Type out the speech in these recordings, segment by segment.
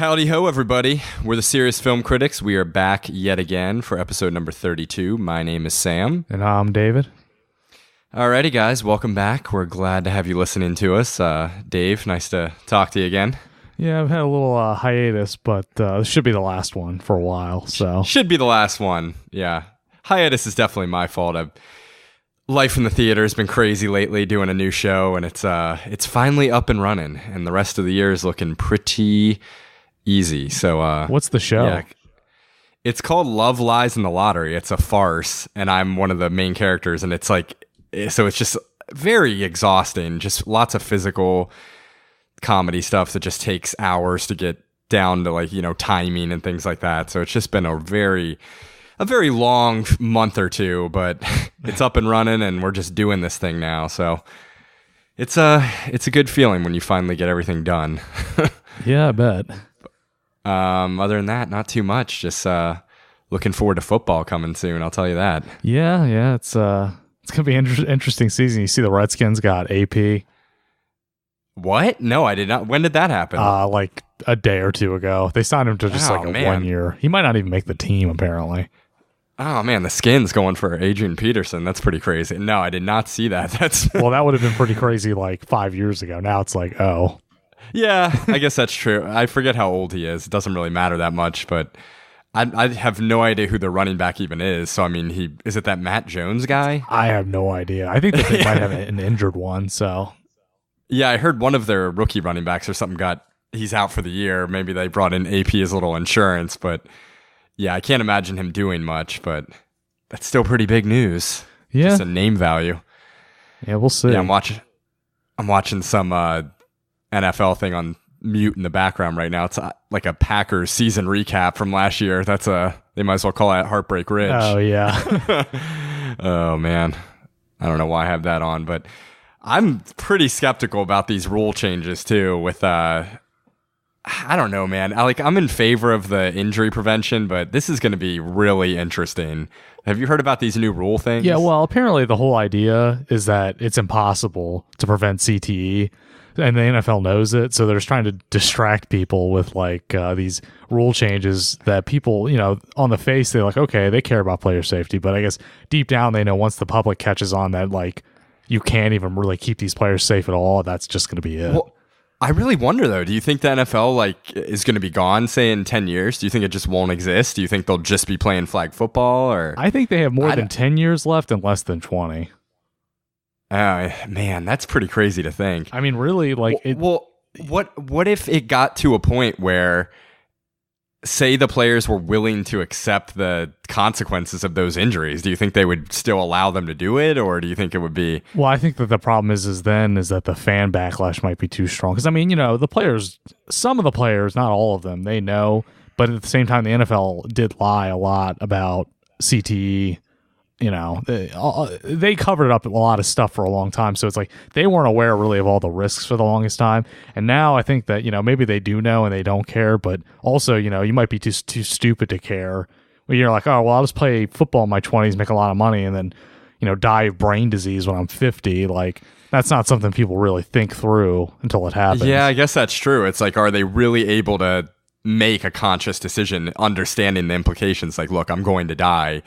Howdy ho, everybody. We're the Serious Film Critics. We are back yet again for episode number 32. My name is Sam. And I'm David. Alrighty, guys. Welcome back. We're glad to have you listening to us. Dave, nice to talk to you again. Yeah, I've had a little hiatus, but this should be the last one for a while. So Should be the last one. Yeah. Hiatus is definitely my fault. Life in the theater has been crazy lately doing a new show, and it's finally up and running, and the rest of the year is looking pretty easy. So what's the show? Yeah, it's called Love Lies in the Lottery. It's a farce, and I'm one of the main characters, and it's just very exhausting. Just lots of physical comedy stuff that just takes hours to get down to timing and things like that. So it's just been a very long month or two, but it's up and running, and we're just doing this thing now. So it's a good feeling when you finally get everything done. Yeah, I bet. Other than that, not too much. Just looking forward to football coming soon. I'll tell you that. Yeah. It's gonna be an interesting season. You see, the Redskins got AP. What? No, I did not. When did that happen? Like a day or two ago. They signed him to just 1 year. He might not even make the team, apparently. Oh man, the Skins going for Adrian Peterson. That's pretty crazy. No, I did not see that. Well, that would have been pretty crazy 5 years ago. Now it's oh. Yeah, I guess that's true. I forget how old he is. It doesn't really matter that much, but I have no idea who the running back even is. So, I mean, is it that Matt Jones guy? I have no idea. I think that they might have an injured one, so. Yeah, I heard one of their rookie running backs or something he's out for the year. Maybe they brought in AP as a little insurance, but yeah, I can't imagine him doing much, but that's still pretty bbig news. Yeah. Just a name value. Yeah, we'll see. Yeah, I'm watching some NFL thing on mute in the background right now. It's like a Packers season recap from last year. They might as well call that Heartbreak Ridge. Oh, yeah. Oh, man. I don't know why I have that on, but I'm pretty skeptical about these rule changes too with, I don't know, man. I'm in favor of the injury prevention, but this is going to be really interesting. Have you heard about these new rule things? Yeah, well, apparently the whole idea is that it's impossible to prevent CTE, and the NFL knows it, so they're just trying to distract people with these rule changes that people, on the face, they're okay, they care about player safety, but I guess deep down they know once the public catches on that, you can't even really keep these players safe at all, that's just going to be it. Well, I really wonder, though, do you think the NFL is going to be gone, say, in 10 years? Do you think it just won't exist? Do you think they'll just be playing flag football? Or I think they have more than 10 years left and less than 20. Man, that's pretty crazy to think. I mean, really, what if it got to a point where, say, the players were willing to accept the consequences of those injuries? Do you think they would still allow them to do it, or do you think it would be? Well, I think that the problem is that the fan backlash might be too strong. Because, I mean, the players, some of the players, not all of them, they know. But at the same time, the NFL did lie a lot about CTE. They covered up a lot of stuff for a long time. So it's they weren't aware really of all the risks for the longest time. And now I think that, maybe they do know and they don't care. But also, you might be too stupid to care. When you're oh, well, I'll just play football in my 20s, make a lot of money, and then, die of brain disease when I'm 50. That's not something people really think through until it happens. Yeah, I guess that's true. It's are they really able to make a conscious decision, understanding the implications? Look, I'm going to die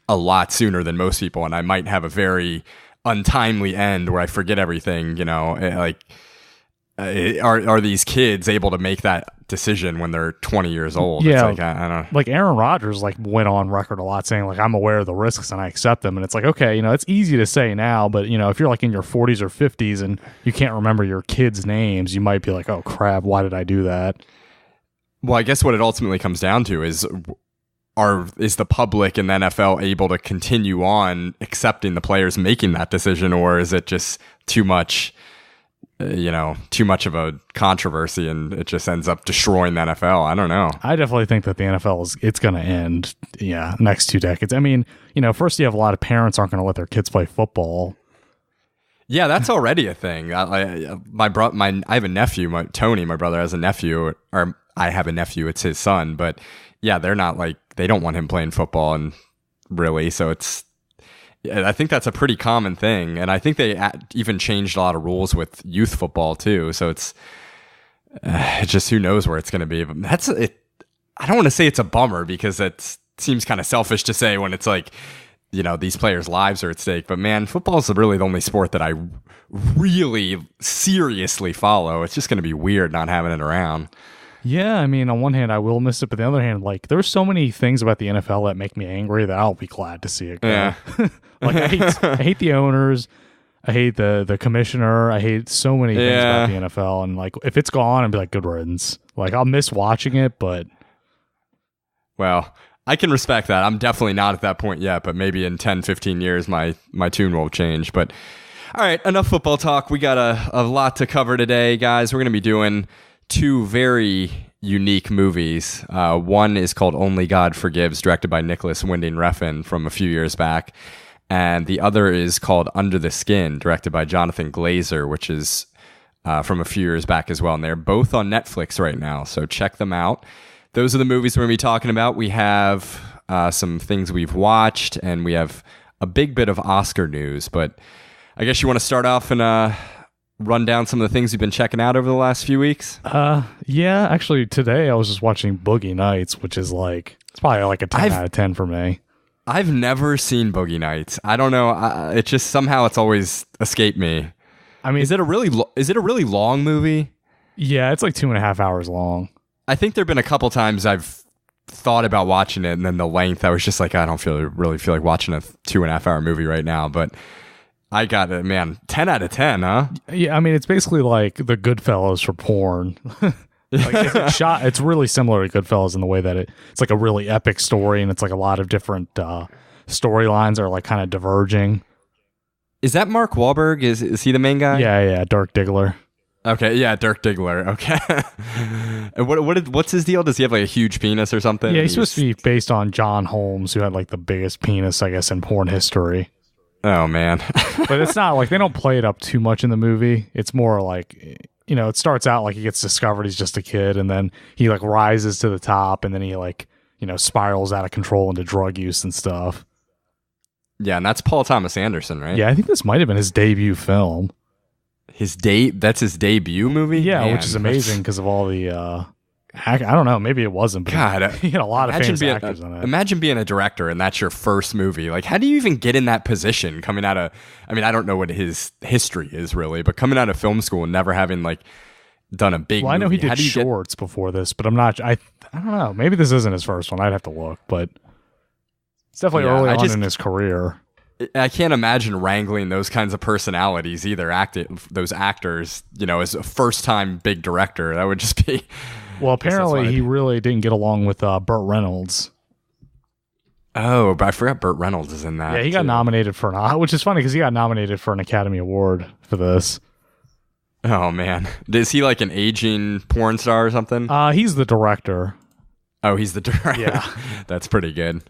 a lot sooner than most people, and I might have a very untimely end where I forget everything. Are these kids able to make that decision when they're 20 years old? Yeah, it's I don't know. Aaron Rodgers went on record a lot saying I'm aware of the risks and I accept them, and it's okay, it's easy to say now, but if you're in your 40s or 50s and you can't remember your kids' names, you might be oh crap, why did I do that? Well, I guess what it ultimately comes down to is the public and the NFL able to continue on accepting the players making that decision, or is it just too much of a controversy and it just ends up destroying the NFL? I don't know. I definitely think that the NFL it's going to end, next 2 decades. I mean, first you have a lot of parents aren't going to let their kids play football. Yeah, that's already a thing. I have a nephew, Tony, my brother has a nephew, or I have a nephew, it's his son, but yeah, they're not they don't want him playing football, and really, so I think that's a pretty common thing, and I think they even changed a lot of rules with youth football too. So just who knows where it's going to be. But that's it. I don't want to say it's a bummer because it seems kind of selfish to say when it's like, these players' lives are at stake. But man, football is really the only sport that I really seriously follow. It's just going to be weird not having it around. Yeah, I mean, on one hand, I will miss it, but on the other hand, like, there's so many things about the NFL that make me angry that I'll be glad to see it go. Yeah. Like, I hate the owners. I hate the commissioner. I hate so many things about the NFL. And, like, if it's gone, I'd be like, good riddance. Like, I'll miss watching it, but... Well, I can respect that. I'm definitely not at that point yet, but maybe in 10, 15 years, my tune will change. But, all right, enough football talk. We got a lot to cover today, guys. We're going to be doing 2 very unique movies. One is called Only God Forgives, directed by Nicholas Winding Refn from a few years back. And the other is called Under the Skin, directed by Jonathan Glazer, which is from a few years back as well. And they're both on Netflix right now, so check them out. Those are the movies we're going to be talking about. We have some things we've watched, and we have a big bit of Oscar news. But I guess you want to start off and run down some of the things you've been checking out over the last few weeks? Yeah, actually, today I was just watching Boogie Nights, which is like, it's probably like a 10 out of 10 for me. I've never seen Boogie Nights. I don't know. It just somehow it's always escaped me. I mean, is it a really long movie? Yeah, it's like 2.5 hours long. I think there've been a couple times I've thought about watching it, and then the length, I was just like, I don't really feel like watching a 2.5 hour movie right now. But I got it, man. 10 out of 10, huh? Yeah, I mean, it's basically like the Goodfellas for porn. Like it's really similar to Goodfellas in the way that it's like a really epic story, and it's like a lot of different storylines are like kind of diverging. Is that Mark Wahlberg? Is he the main guy? Yeah, Dirk Diggler. Okay, yeah, Dirk Diggler. Okay. And what's his deal? Does he have like a huge penis or something? Yeah, he's supposed to be based on John Holmes, who had like the biggest penis, I guess, in porn history. Oh man. But it's not like they don't play it up too much in the movie. It's more like, it starts out like he gets discovered he's just a kid, and then he like rises to the top, and then he like, spirals out of control into drug use and stuff. Yeah, and that's Paul Thomas Anderson, right? Yeah, I think this might have been his debut film. That's his debut movie? Yeah, Man, which is amazing because of all the I don't know, maybe it wasn't, but God, he had a lot of famous actors in it. Imagine being a director and that's your first movie. Like, how do you even get in that position coming out of, I mean, I don't know what his history is really, but coming out of film school and never having like done a big movie. I know he did shorts before this, but I don't know. Maybe this isn't his first one. I'd have to look, but it's definitely early on in his career. I can't imagine wrangling those kinds of personalities either, those actors, as a first-time big director. That would just be... Well, apparently he really didn't get along with Burt Reynolds. Oh, but I forgot Burt Reynolds is in that. Yeah, he got nominated for which is funny because he got nominated for an Academy Award for this. Oh, man. Is he like an aging porn star or something? He's the director. Oh, he's the director. Yeah. That's pretty good.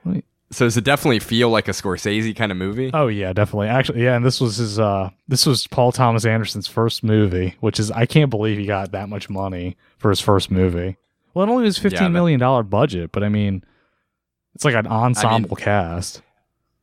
Wait. So does it definitely feel like a Scorsese kind of movie? Oh yeah, definitely. Actually, yeah, and this was Paul Thomas Anderson's first movie, which is, I can't believe he got that much money for his first movie. Well, it only was $15 million budget, but I mean, it's like an ensemble cast.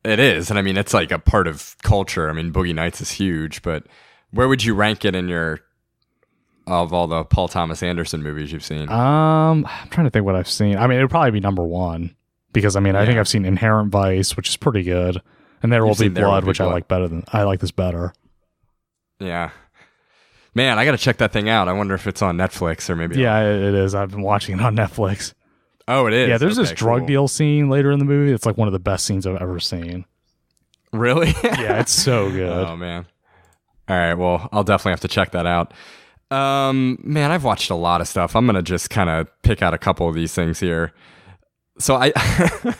It is, and I mean, it's like a part of culture. I mean, Boogie Nights is huge, but where would you rank it of all the Paul Thomas Anderson movies you've seen? I'm trying to think what I've seen. I mean, it would probably be number one. Because, I mean, I think I've seen Inherent Vice, which is pretty good. And There Will Be Blood, which I like this better. Yeah. Man, I got to check that thing out. I wonder if it's on Netflix or maybe... Yeah, it is. I've been watching it on Netflix. Oh, it is? Yeah, there's this drug deal scene later in the movie. It's like one of the best scenes I've ever seen. Really? Yeah, it's so good. Oh, man. All right, well, I'll definitely have to check that out. Man, I've watched a lot of stuff. I'm going to just kind of pick out a couple of these things here. So this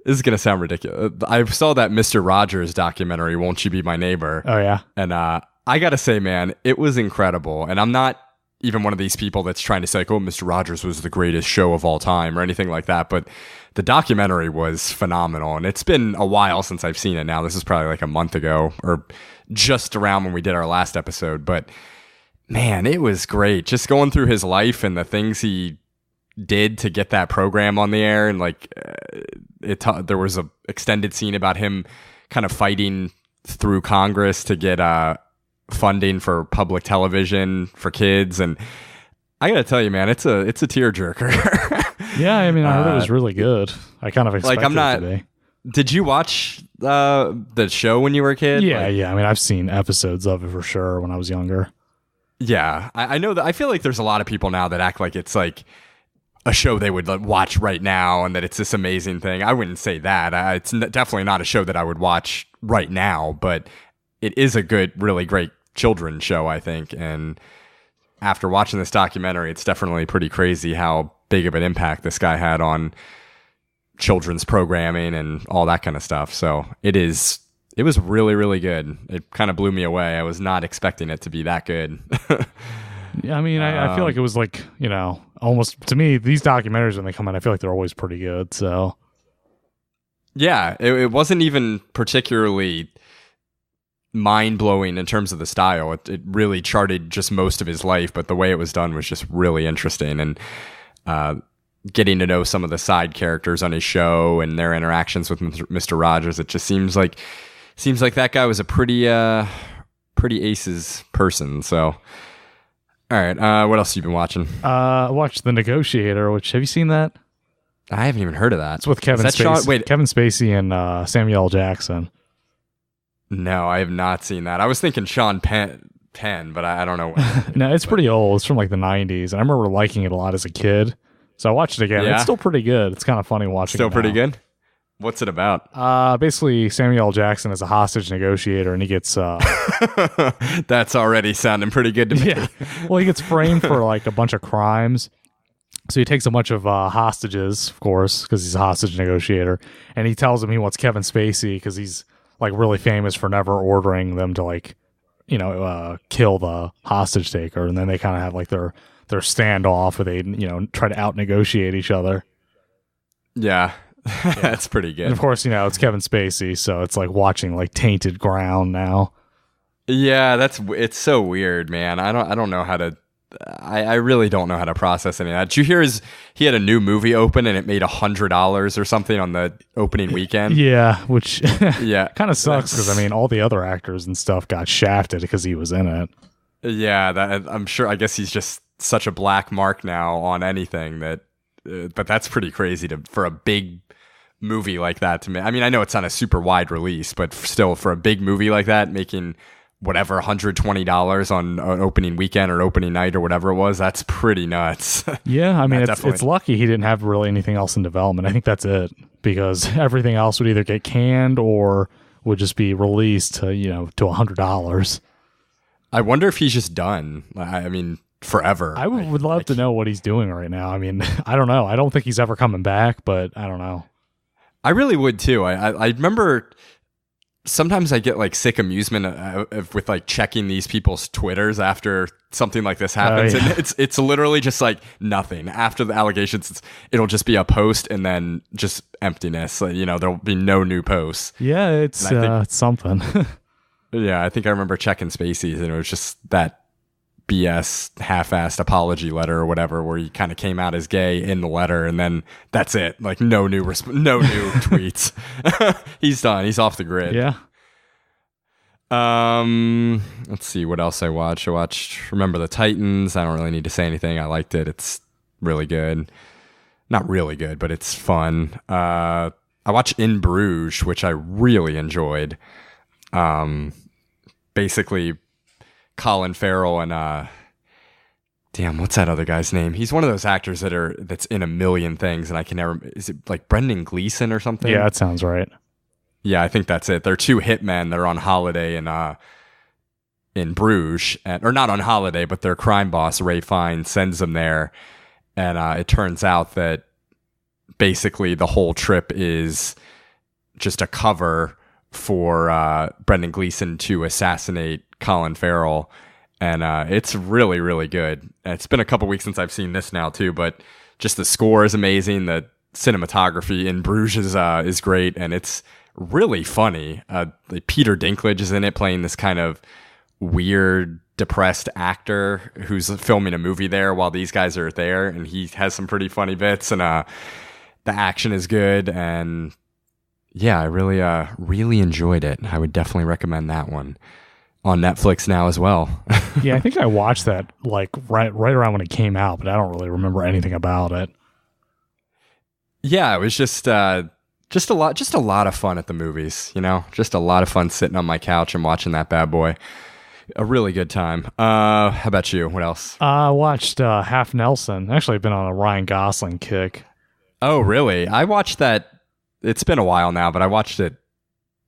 is going to sound ridiculous. I saw that Mr. Rogers documentary, Won't You Be My Neighbor? Oh, yeah. And I got to say, man, it was incredible. And I'm not even one of these people that's trying to say, like, oh, Mr. Rogers was the greatest show of all time or anything like that. But the documentary was phenomenal. And it's been a while since I've seen it now. This is probably like a month ago or just around when we did our last episode. But, man, it was great. Just going through his life and the things he did to get that program on the air, and like there was a extended scene about him kind of fighting through Congress to get funding for public television for kids, and I gotta tell you, man, it's a tearjerker. Yeah, I mean, I heard it was really good. I kind of expected it to be. Did you watch the show when you were a kid? Yeah, yeah. I mean, I've seen episodes of it for sure when I was younger. Yeah, I know that. I feel like there's a lot of people now that act like it's like a show they would watch right now and that it's this amazing thing. I wouldn't say that. It's definitely not a show that I would watch right now, but it is a good, really great children's show, I think. And after watching this documentary, it's definitely pretty crazy how big of an impact this guy had on children's programming and all that kind of stuff. So it was really, really good. It kind of blew me away. I was not expecting it to be that good. Yeah, I mean, I feel like it was like, almost, to me, these documentaries, when they come out, I feel like they're always pretty good, so. Yeah, it wasn't even particularly mind-blowing in terms of the style. It really charted just most of his life, but the way it was done was just really interesting. And getting to know some of the side characters on his show and their interactions with Mr. Rogers, it just seems like that guy was a pretty aces person. So, all right, what else have you been watching? I watched The Negotiator, which, have you seen that? I haven't even heard of that. It's with Kevin Spacey. Kevin Spacey and Samuel L. Jackson. No, I have not seen that. I was thinking Sean Penn, but I don't know. No, it's pretty old. It's from like the 90s, and I remember liking it a lot as a kid. So I watched it again. Yeah? It's still pretty good. It's kind of funny watching Still it pretty good? What's it about? Basically, Samuel L. Jackson is a hostage negotiator, and he gets... That's already sounding pretty good to me. Yeah. Well, he gets framed for like a bunch of crimes. So he takes a bunch of hostages, of course, because he's a hostage negotiator, and he tells them he wants Kevin Spacey because he's like really famous for never ordering them to like, kill the hostage taker, and then they kind of have like their standoff where they, try to out-negotiate each other. Yeah. That's pretty good. And of course, it's Kevin Spacey, so it's like watching like Tainted Ground now. Yeah, it's so weird, man. I don't know how to I really don't know how to process any of that. Did you hear he had a new movie open and it made $100 or something on the opening weekend? Yeah, which yeah, kind of sucks because I mean all the other actors and stuff got shafted because he was in it. Yeah, I'm sure. I guess he's just such a black mark now on anything that. But that's pretty crazy for a big movie like that to me. I mean, I know it's not a super wide release, but still, for a big movie like that, making whatever $120 on an opening weekend or opening night or whatever it was, that's pretty nuts. Yeah, I mean, it's lucky he didn't have really anything else in development. I think that's it, because everything else would either get canned or would just be released to $100. I wonder if he's just done. I mean, forever. I would love to know what he's doing right now. I mean, I don't know. I don't think he's ever coming back, but I don't know. I really would too. I remember sometimes I get like sick amusement with like checking these people's Twitters after something like this happens. Yeah. And it's literally just like nothing. After the allegations, it'll just be a post and then just emptiness. There'll be no new posts. Yeah, it's something. Yeah, I think I remember checking Spacey's and it was just that BS half-assed apology letter or whatever, where he kind of came out as gay in the letter, and then that's it. Like no new tweets. He's done. He's off the grid. Yeah. Let's see what else I watched. I watched Remember the Titans. I don't really need to say anything. I liked it. It's really good. Not really good, but it's fun. I watched In Bruges, which I really enjoyed. Basically, Colin Farrell and damn, what's that other guy's name? He's one of those actors that's in a million things, and I can never. Is it like Brendan Gleeson or something? Yeah, that sounds right. Yeah, I think that's it. They're two hitmen. They're on holiday in Bruges, or not on holiday, but their crime boss Ray Fiennes sends them there, and it turns out that basically the whole trip is just a cover for Brendan Gleeson to assassinate Colin Farrell, and it's really, really good. It's been a couple weeks since I've seen this now too, but just the score is amazing. The cinematography in Bruges is great, and it's really funny. Peter Dinklage is in it, playing this kind of weird, depressed actor who's filming a movie there while these guys are there, and he has some pretty funny bits, and the action is good, and yeah, I really enjoyed it. I would definitely recommend that one. on Netflix now as well. Yeah, I think I watched that like right around when it came out, but I don't really remember anything about it. Yeah, it was just a lot of fun at the movies, you know? Just a lot of fun sitting on my couch and watching that bad boy. A really good time. How about you? What else? I watched Half Nelson. Actually, I've been on a Ryan Gosling kick. Oh, really? I watched that. It's been a while now, but I watched it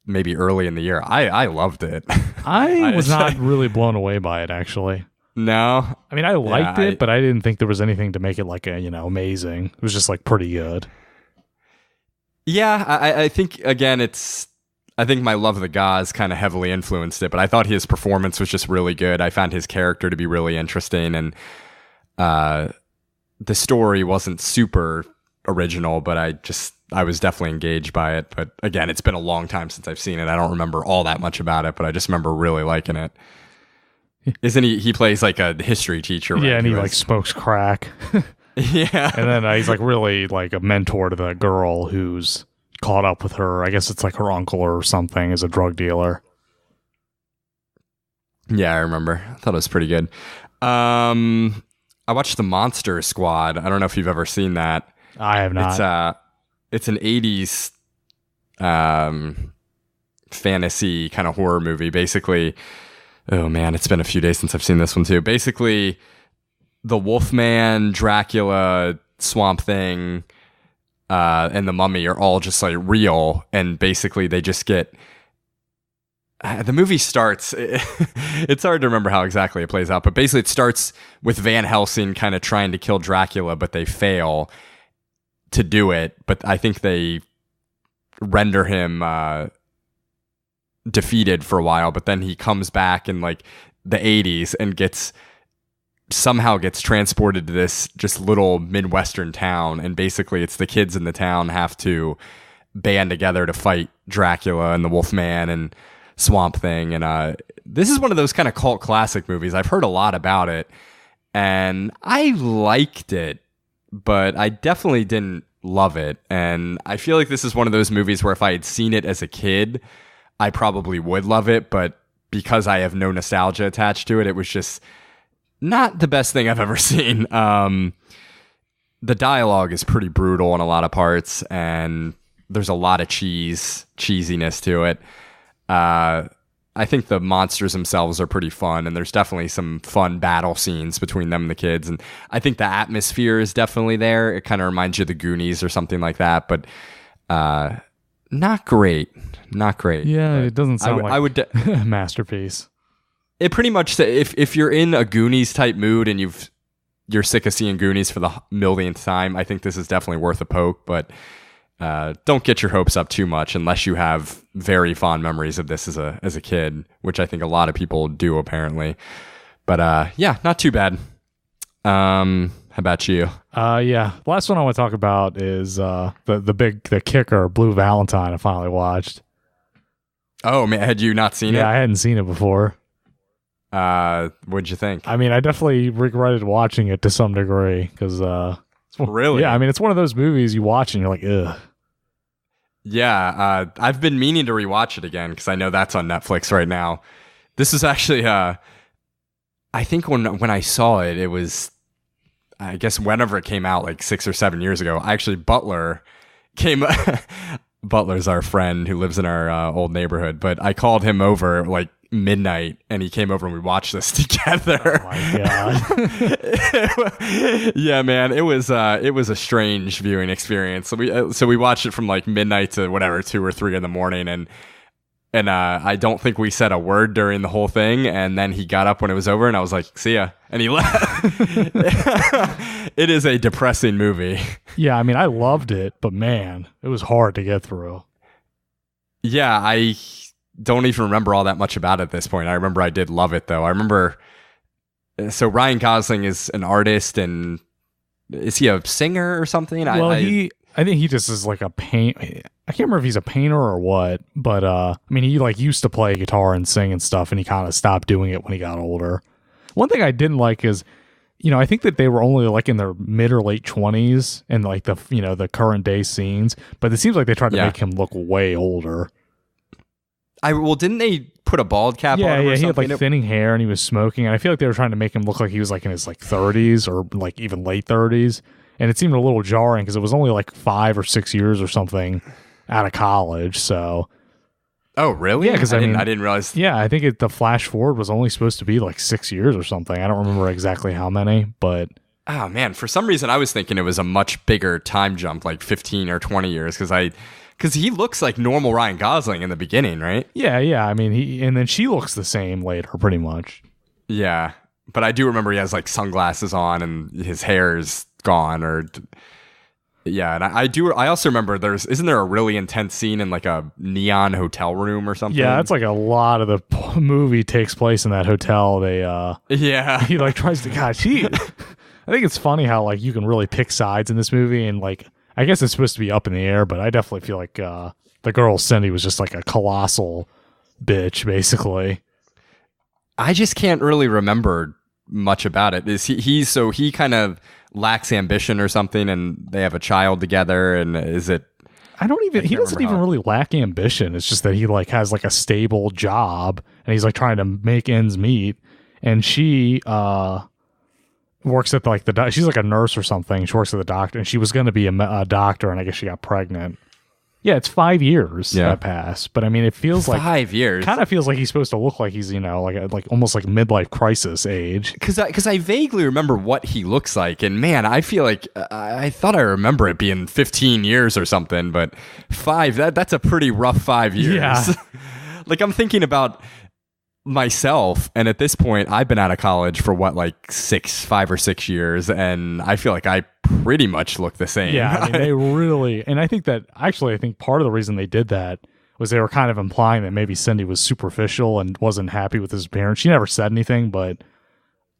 maybe early in the year. I loved it. I was not really blown away by it, actually. No? I mean, I liked it, but I didn't think there was anything to make it like amazing. It was just like pretty good. Yeah, I think, again, I think my love of the Gauze kind of heavily influenced it, but I thought his performance was just really good. I found his character to be really interesting, and the story wasn't super original, but I was definitely engaged by it. But again, it's been a long time since I've seen it. I don't remember all that much about it, but I just remember really liking it. Isn't he plays like a history teacher, right? Yeah, and he like smokes crack. Yeah. And then he's like really like a mentor to the girl who's caught up with her. I guess it's like her uncle or something is a drug dealer. Yeah, I remember. I thought it was pretty good. I watched The Monster Squad. I don't know if you've ever seen that. I have not. It's an 80s fantasy kind of horror movie. Basically, oh man, it's been a few days since I've seen this one too. Basically, the Wolfman, Dracula, Swamp Thing, and the Mummy are all just like real, and basically they just get. The movie starts. It's hard to remember how exactly it plays out, but basically it starts with Van Helsing kind of trying to kill Dracula, but they fail to do it. But I think they render him defeated for a while, but then he comes back in like the 80s and somehow gets transported to this just little Midwestern town, and basically it's the kids in the town have to band together to fight Dracula and the Wolfman and Swamp Thing. And this is one of those kind of cult classic movies. I've heard a lot about it, and I liked it, but I definitely didn't love it. And I feel like this is one of those movies where if I had seen it as a kid, I probably would love it, but because I have no nostalgia attached to it, it was just not the best thing I've ever seen. The dialogue is pretty brutal in a lot of parts, and there's a lot of cheesiness to it. I think the monsters themselves are pretty fun, and there's definitely some fun battle scenes between them and the kids. And I think the atmosphere is definitely there. It kind of reminds you of the Goonies or something like that, but not great. Not great. Yeah, it doesn't sound like I would a masterpiece. It pretty much, if you're in a Goonies type mood and you're sick of seeing Goonies for the millionth time, I think this is definitely worth a poke. But don't get your hopes up too much unless you have very fond memories of this as a kid, which I think a lot of people do apparently. But yeah, not too bad. How about you? Yeah. The last one I want to talk about is the kicker, Blue Valentine. I finally watched. Oh man, had you not seen it? Yeah, I hadn't seen it before. What'd you think? I mean, I definitely regretted watching it to some degree because really, yeah. I mean, it's one of those movies you watch and you're like, ugh. Yeah, I've been meaning to rewatch it again because I know that's on Netflix right now. This is actually, I think when I saw it, it was, I guess whenever it came out, like 6 or 7 years ago. Actually, Butler came. Butler's our friend who lives in our old neighborhood, but I called him over like midnight and he came over and we watched this together. Oh my god. Yeah, man, it was a strange viewing experience. So we watched it from like midnight to whatever 2 or 3 in the morning, and I don't think we said a word during the whole thing, and then he got up when it was over and I was like, see ya, and he left. It is a depressing movie. Yeah, I mean, I loved it, but man, it was hard to get through. Yeah, I don't even remember all that much about it at this point. I remember I did love it though. I remember, so Ryan Gosling is an artist, and is he a singer or something? Well, I think he just is like a paint. I can't remember if he's a painter or what, but I mean, he like used to play guitar and sing and stuff, and he kind of stopped doing it when he got older. One thing I didn't like is, I think that they were only like in their mid or late 20s and like the current day scenes, but it seems like they tried to make him look way older. Didn't they put a bald cap on him or he had something? like thinning hair and he was smoking, and I feel like they were trying to make him look like he was like in his like 30s or like even late 30s, and it seemed a little jarring because it was only like 5 or 6 years or something out of college. So Oh, really? Yeah, because I didn't realize. Yeah, I think the flash forward was only supposed to be like 6 years or something. I don't remember exactly how many, but Oh man, for some reason I was thinking it was a much bigger time jump, like 15 or 20 years, because he looks like normal Ryan Gosling in the beginning, right? yeah. I mean, and then she looks the same later, pretty much. Yeah, but I do remember he has like sunglasses on and his hair is gone, yeah, and I also remember isn't there a really intense scene in like a neon hotel room or something? Yeah, that's like a lot of the movie takes place in that hotel. Yeah, he like tries to I think it's funny how like you can really pick sides in this movie, and like I guess it's supposed to be up in the air, but I definitely feel like the girl Cindy was just like a colossal bitch, basically. I just can't really remember much about it. Is he kind of lacks ambition or something, and they have a child together, and is it? He doesn't even really lack ambition. It's just that he like has like a stable job, and he's like trying to make ends meet, and she works at like she's like a nurse or something. She works at the doctor, and she was going to be a doctor, and I guess she got pregnant. Yeah, it's 5 years that passed, but I mean, it feels like 5 years. Kind of feels like he's supposed to look like he's like almost like midlife crisis age. Because I vaguely remember what he looks like, and man, I feel like I thought I remember it being 15 years or something, but 5 that's a pretty rough 5 years. Yeah. Like I'm thinking about myself, and at this point I've been out of college for what, like 5 or 6 years, and I feel like I pretty much look the same. Yeah, I mean, they really, and I think part of the reason they did that was they were kind of implying that maybe Cindy was superficial and wasn't happy with his appearance. She never said anything, but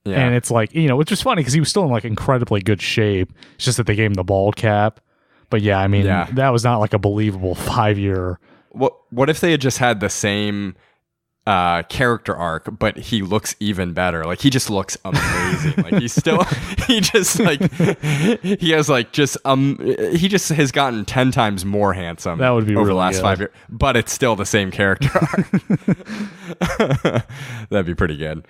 and it's like, which is funny because he was still in like incredibly good shape. It's just that they gave him the bald cap. But yeah, I mean, that was not like a believable 5-year. What if they had just had the same character arc, but he looks even better? Like he just looks amazing. Like he just has gotten 10 times more handsome. That would be over really the last good. 5 years, but it's still the same character arc. That'd be pretty good.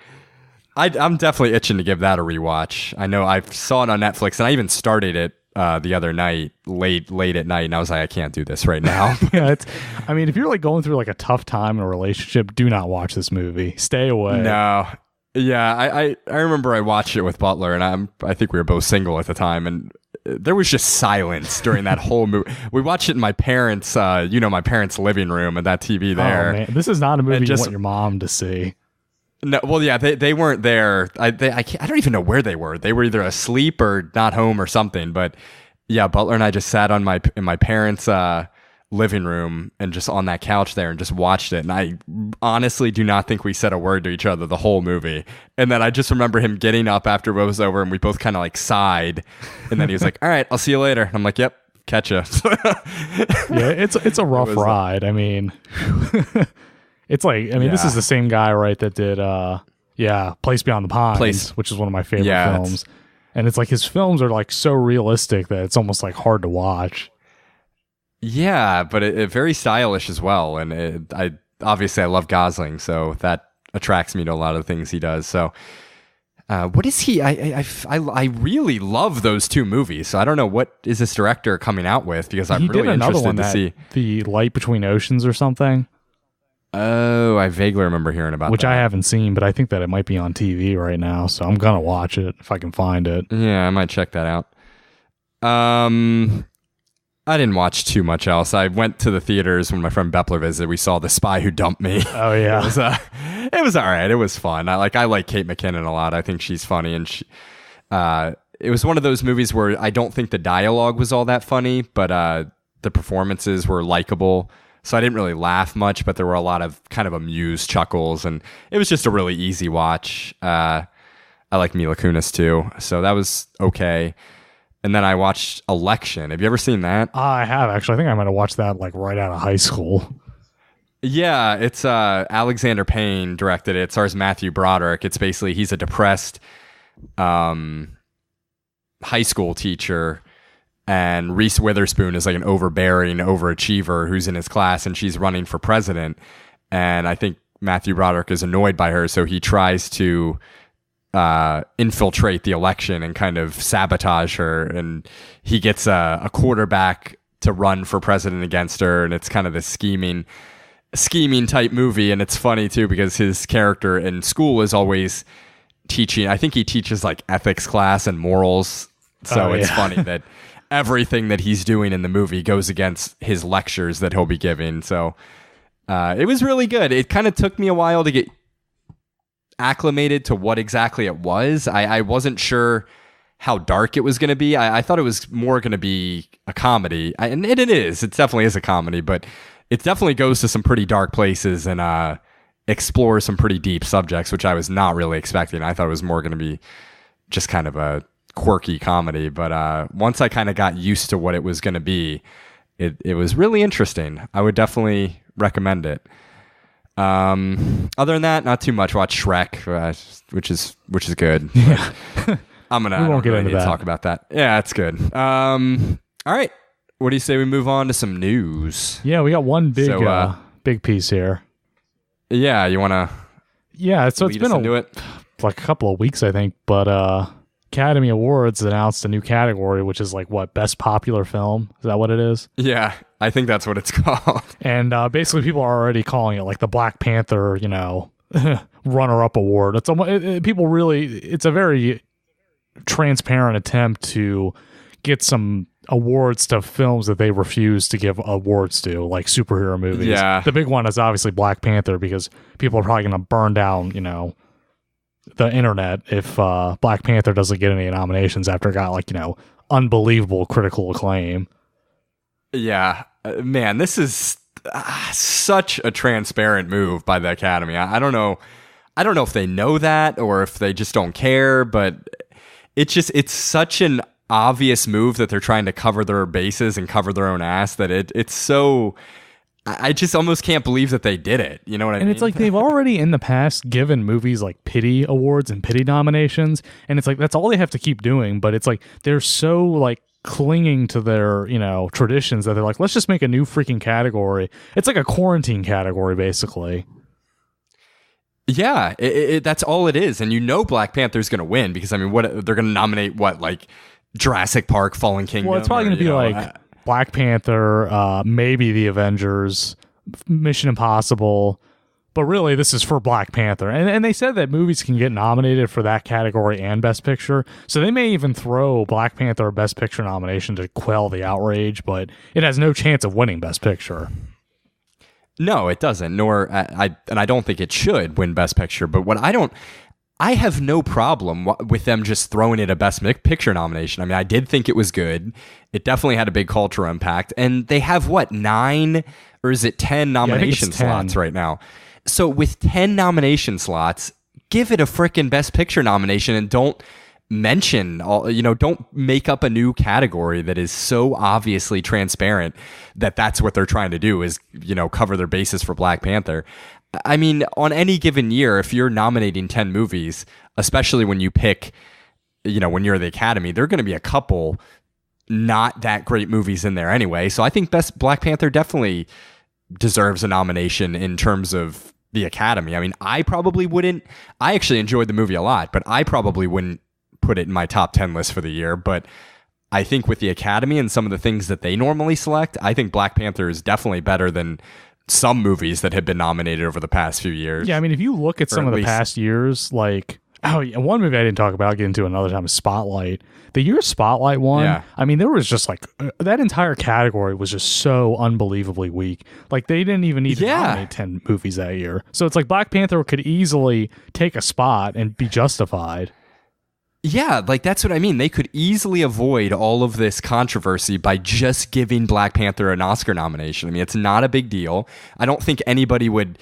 I'm definitely itching to give that a rewatch. I know I saw it on Netflix, and I even started it the other night, late at night, and I was like, I can't do this right now. Yeah, I mean, if you're like going through like a tough time in a relationship, do not watch this movie. Stay away. No. Yeah, I remember I watched it with Butler, and I think we were both single at the time, and there was just silence during that whole movie. We watched it in my parents' my parents' living room, and that TV there. Oh, man. This is not a movie you want your mom to see. No, well, yeah, they weren't there. I don't even know where they were. They were either asleep or not home or something. But yeah, Butler and I just sat in my parents' living room and just on that couch there and just watched it. And I honestly do not think we said a word to each other the whole movie. And then I just remember him getting up after it was over, and we both kind of like sighed. And then he was like, "All right, I'll see you later." And I'm like, "Yep, catch ya." Yeah, it's a rough ride. I mean. It's like, this is the same guy, right, that did, Place Beyond the Pines, which is one of my favorite films. And it's like his films are like so realistic that it's almost like hard to watch. Yeah, but it very stylish as well. And I love Gosling, so that attracts me to a lot of the things he does. So what is he? I really love those two movies. So I don't know what is this director coming out with, because I'm really interested to see. The Light Between Oceans or something. Oh, I vaguely remember hearing about which that. I haven't seen, but I think that it might be on TV right now, so I'm gonna watch it if I can find it. Yeah, I might check that out. I didn't watch too much else. I went to the theaters when my friend Bepler visited. We saw The Spy Who Dumped Me. Oh yeah, it was all right. It was fun. I like Kate McKinnon a lot. I think she's funny, and it was one of those movies where I don't think the dialogue was all that funny, but the performances were likable. So I didn't really laugh much, but there were a lot of kind of amused chuckles, and it was just a really easy watch. I like Mila Kunis too, so that was okay. And then I watched Election. Have you ever seen that? I have, actually. I think I might have watched that like right out of high school. Yeah, it's Alexander Payne directed it. It stars Matthew Broderick. It's basically he's a depressed high school teacher, and Reese Witherspoon is like an overbearing overachiever who's in his class, and she's running for president. And I think Matthew Broderick is annoyed by her, so he tries to infiltrate the election and kind of sabotage her, and he gets a quarterback to run for president against her, and it's kind of this scheming type movie. And it's funny too because his character in school is always teaching, I think he teaches like ethics class and morals, so it's funny that everything that he's doing in the movie goes against his lectures that he'll be giving. So it was really good. It kind of took me a while to get acclimated to what exactly it was. I wasn't sure how dark it was going to be. I thought it was more going to be a comedy, and it is. It definitely is a comedy, but it definitely goes to some pretty dark places and explores some pretty deep subjects, which I was not really expecting. I thought it was more going to be just kind of a quirky comedy, but once I kind of got used to what it was going to be, it was really interesting. I would definitely recommend it. Other than that, not too much. Watch Shrek, which is good. Yeah. I don't really need to talk about that. Yeah, it's good. All right. What do you say we move on to some news? Yeah, we got one big piece here. Yeah, you want to? Yeah, so it's been like a couple of weeks, I think, but Academy Awards announced a new category, which is like what, best popular film? Is that what it is? Yeah, I think that's what it's called. And basically, people are already calling it like the Black Panther, runner-up award. It's it's a very transparent attempt to get some awards to films that they refuse to give awards to, like superhero movies. Yeah. The big one is obviously Black Panther, because people are probably going to burn down, the internet if Black Panther doesn't get any nominations after it got unbelievable critical acclaim. Yeah, man, this is such a transparent move by the Academy. I don't know if they know that or if they just don't care, but it's such an obvious move that they're trying to cover their bases and cover their own ass that it's so. I just almost can't believe that they did it. You know what I mean? And it's like they've already in the past given movies like pity awards and pity nominations, and it's like that's all they have to keep doing. But it's like they're so like clinging to their traditions that they're like, let's just make a new freaking category. It's like a quarantine category basically. Yeah, that's all it is. And Black Panther's going to win because what they're going to nominate? What, like Jurassic Park, Fallen Kingdom? Well, it's probably going to be like Black Panther, maybe The Avengers, Mission Impossible, but really this is for Black Panther. And they said that movies can get nominated for that category and Best Picture, so they may even throw Black Panther a Best Picture nomination to quell the outrage, but it has no chance of winning Best Picture. No, it doesn't. Nor I don't think it should win Best Picture. But I have no problem with them just throwing it a Best Picture nomination. I did think it was good. It definitely had a big cultural impact. And they have 9 or is it 10 nomination slots right now? So with 10 nomination slots, give it a frickin' Best Picture nomination and don't mention don't make up a new category that is so obviously transparent that that's what they're trying to do is cover their bases for Black Panther. On any given year, if you're nominating 10 movies, especially when you pick when you're the Academy, there are going to be a couple not that great movies in there anyway. So I think Black Panther definitely deserves a nomination in terms of the Academy. I probably wouldn't. I actually enjoyed the movie a lot, but I probably wouldn't put it in my top 10 list for the year. But I think with the Academy and some of the things that they normally select, I think Black Panther is definitely better than some movies that have been nominated over the past few years. Yeah, if you look at some of the past years, one movie I didn't talk about, I'll get into another time, is Spotlight. The year Spotlight won, there was just that entire category was just so unbelievably weak. Like they didn't even need to nominate 10 movies that year. So it's like Black Panther could easily take a spot and be justified. Yeah, that's what I mean. They could easily avoid all of this controversy by just giving Black Panther an Oscar nomination. It's not a big deal. I don't think anybody would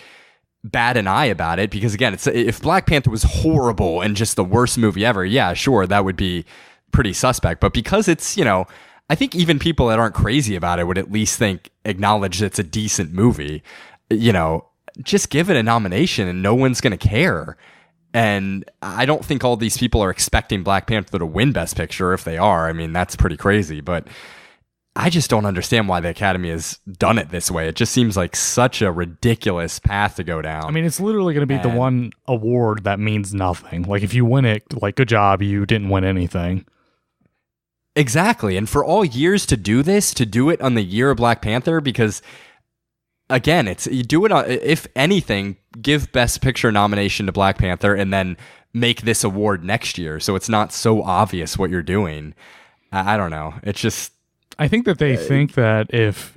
bat an eye about it because, again, if Black Panther was horrible and just the worst movie ever, yeah, sure, that would be pretty suspect. But because it's, I think even people that aren't crazy about it would at least acknowledge that it's a decent movie. Just give it a nomination and no one's going to care. And I don't think all these people are expecting Black Panther to win Best Picture. If they are, that's pretty crazy. But I just don't understand why the Academy has done it this way. It just seems like such a ridiculous path to go down. I mean, it's literally going to be the one award that means nothing. Like, if you win it, like, good job, you didn't win anything. Exactly. And for all years to do this, to do it on the year of Black Panther, because again, you do it on, if anything, give Best Picture nomination to Black Panther and then make this award next year. So it's not so obvious what you're doing. I don't know. It's just, I think that they think that if,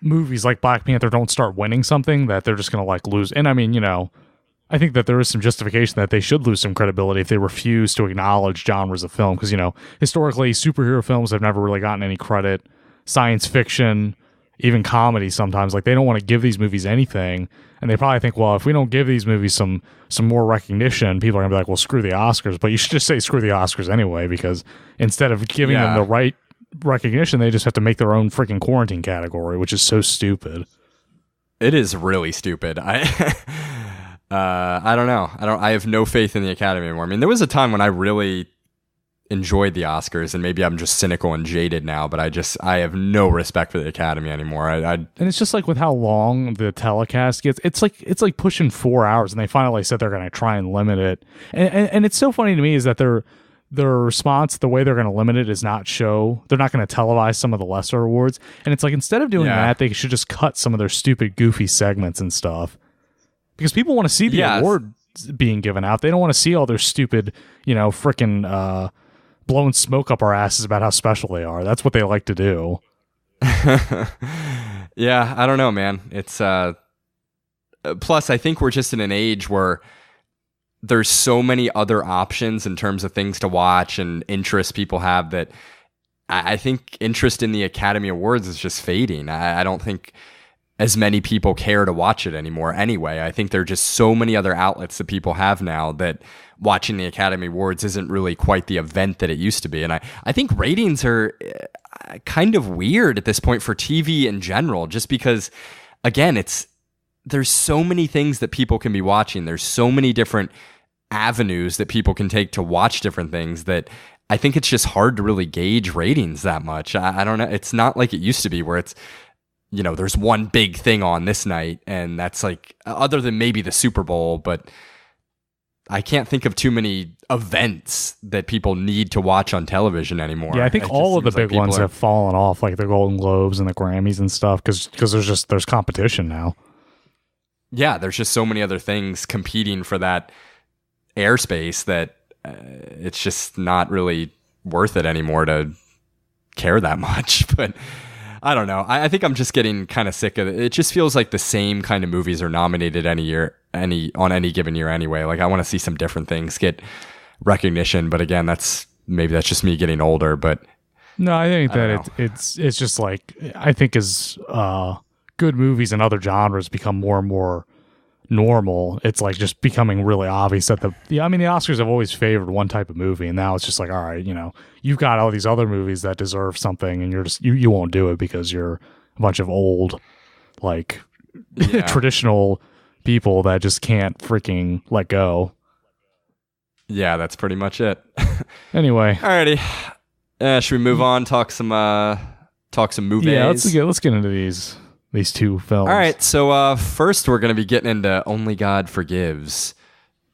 movies like Black Panther don't start winning something, that they're just going to like lose. And I mean, I think that there is some justification that they should lose some credibility if they refuse to acknowledge genres of film. Because, historically, superhero films have never really gotten any credit. Science fiction, even comedy sometimes, like, they don't want to give these movies anything. And they probably think, well, if we don't give these movies some more recognition, people are going to be like, well, screw the Oscars. But you should just say screw the Oscars anyway, because instead of giving them the right recognition, they just have to make their own freaking quarantine category, which is so stupid. It is really stupid. I don't know. I have no faith in the Academy anymore. I mean, there was a time when I really enjoyed the Oscars, and maybe I'm just cynical and jaded now, but I have no respect for the Academy anymore. And it's just like with how long the telecast gets, it's like pushing 4 hours, and they finally said they're going to try and limit it. And it's so funny to me is that their response, the way they're going to limit it is they're not going to televise some of the lesser awards. And it's like, instead of doing that, they should just cut some of their stupid, goofy segments and stuff. Because people want to see the award being given out. They don't want to see all their stupid, frickin' blowing smoke up our asses about how special they are. That's what they like to do. Yeah, I don't know, man. It's plus, I think we're just in an age where there's so many other options in terms of things to watch and interests people have that I think interest in the Academy Awards is just fading. I don't think as many people care to watch it anymore anyway. I think there are just so many other outlets that people have now that watching the Academy Awards isn't really quite the event that it used to be. And I think ratings are kind of weird at this point for TV in general, just because, again, there's so many things that people can be watching. There's so many different avenues that people can take to watch different things that I think it's just hard to really gauge ratings that much. I don't know. It's not like it used to be where it's, there's one big thing on this night, and that's like, other than maybe the Super Bowl, but I can't think of too many events that people need to watch on television anymore. Yeah, I think all of the big ones have fallen off, like the Golden Globes and the Grammys and stuff, because there's competition now. Yeah, there's just so many other things competing for that airspace that it's just not really worth it anymore to care that much. But I don't know. I think I'm just getting kind of sick of it. It just feels like the same kind of movies are nominated on any given year anyway. Like, I want to see some different things get recognition. But again, that's just me getting older. But no, I think that it's just like, I think as good movies and other genres become more and more normal, it's like just becoming really obvious that the Oscars have always favored one type of movie, and now it's just like, all right, you've got all these other movies that deserve something, and you're just you won't do it because you're a bunch of old, like, traditional people that just can't freaking let go. Yeah, that's pretty much it. Anyway, alrighty, should we move on? Talk some movies. Yeah, let's get into these two films. All right, so first we're going to be getting into Only God Forgives,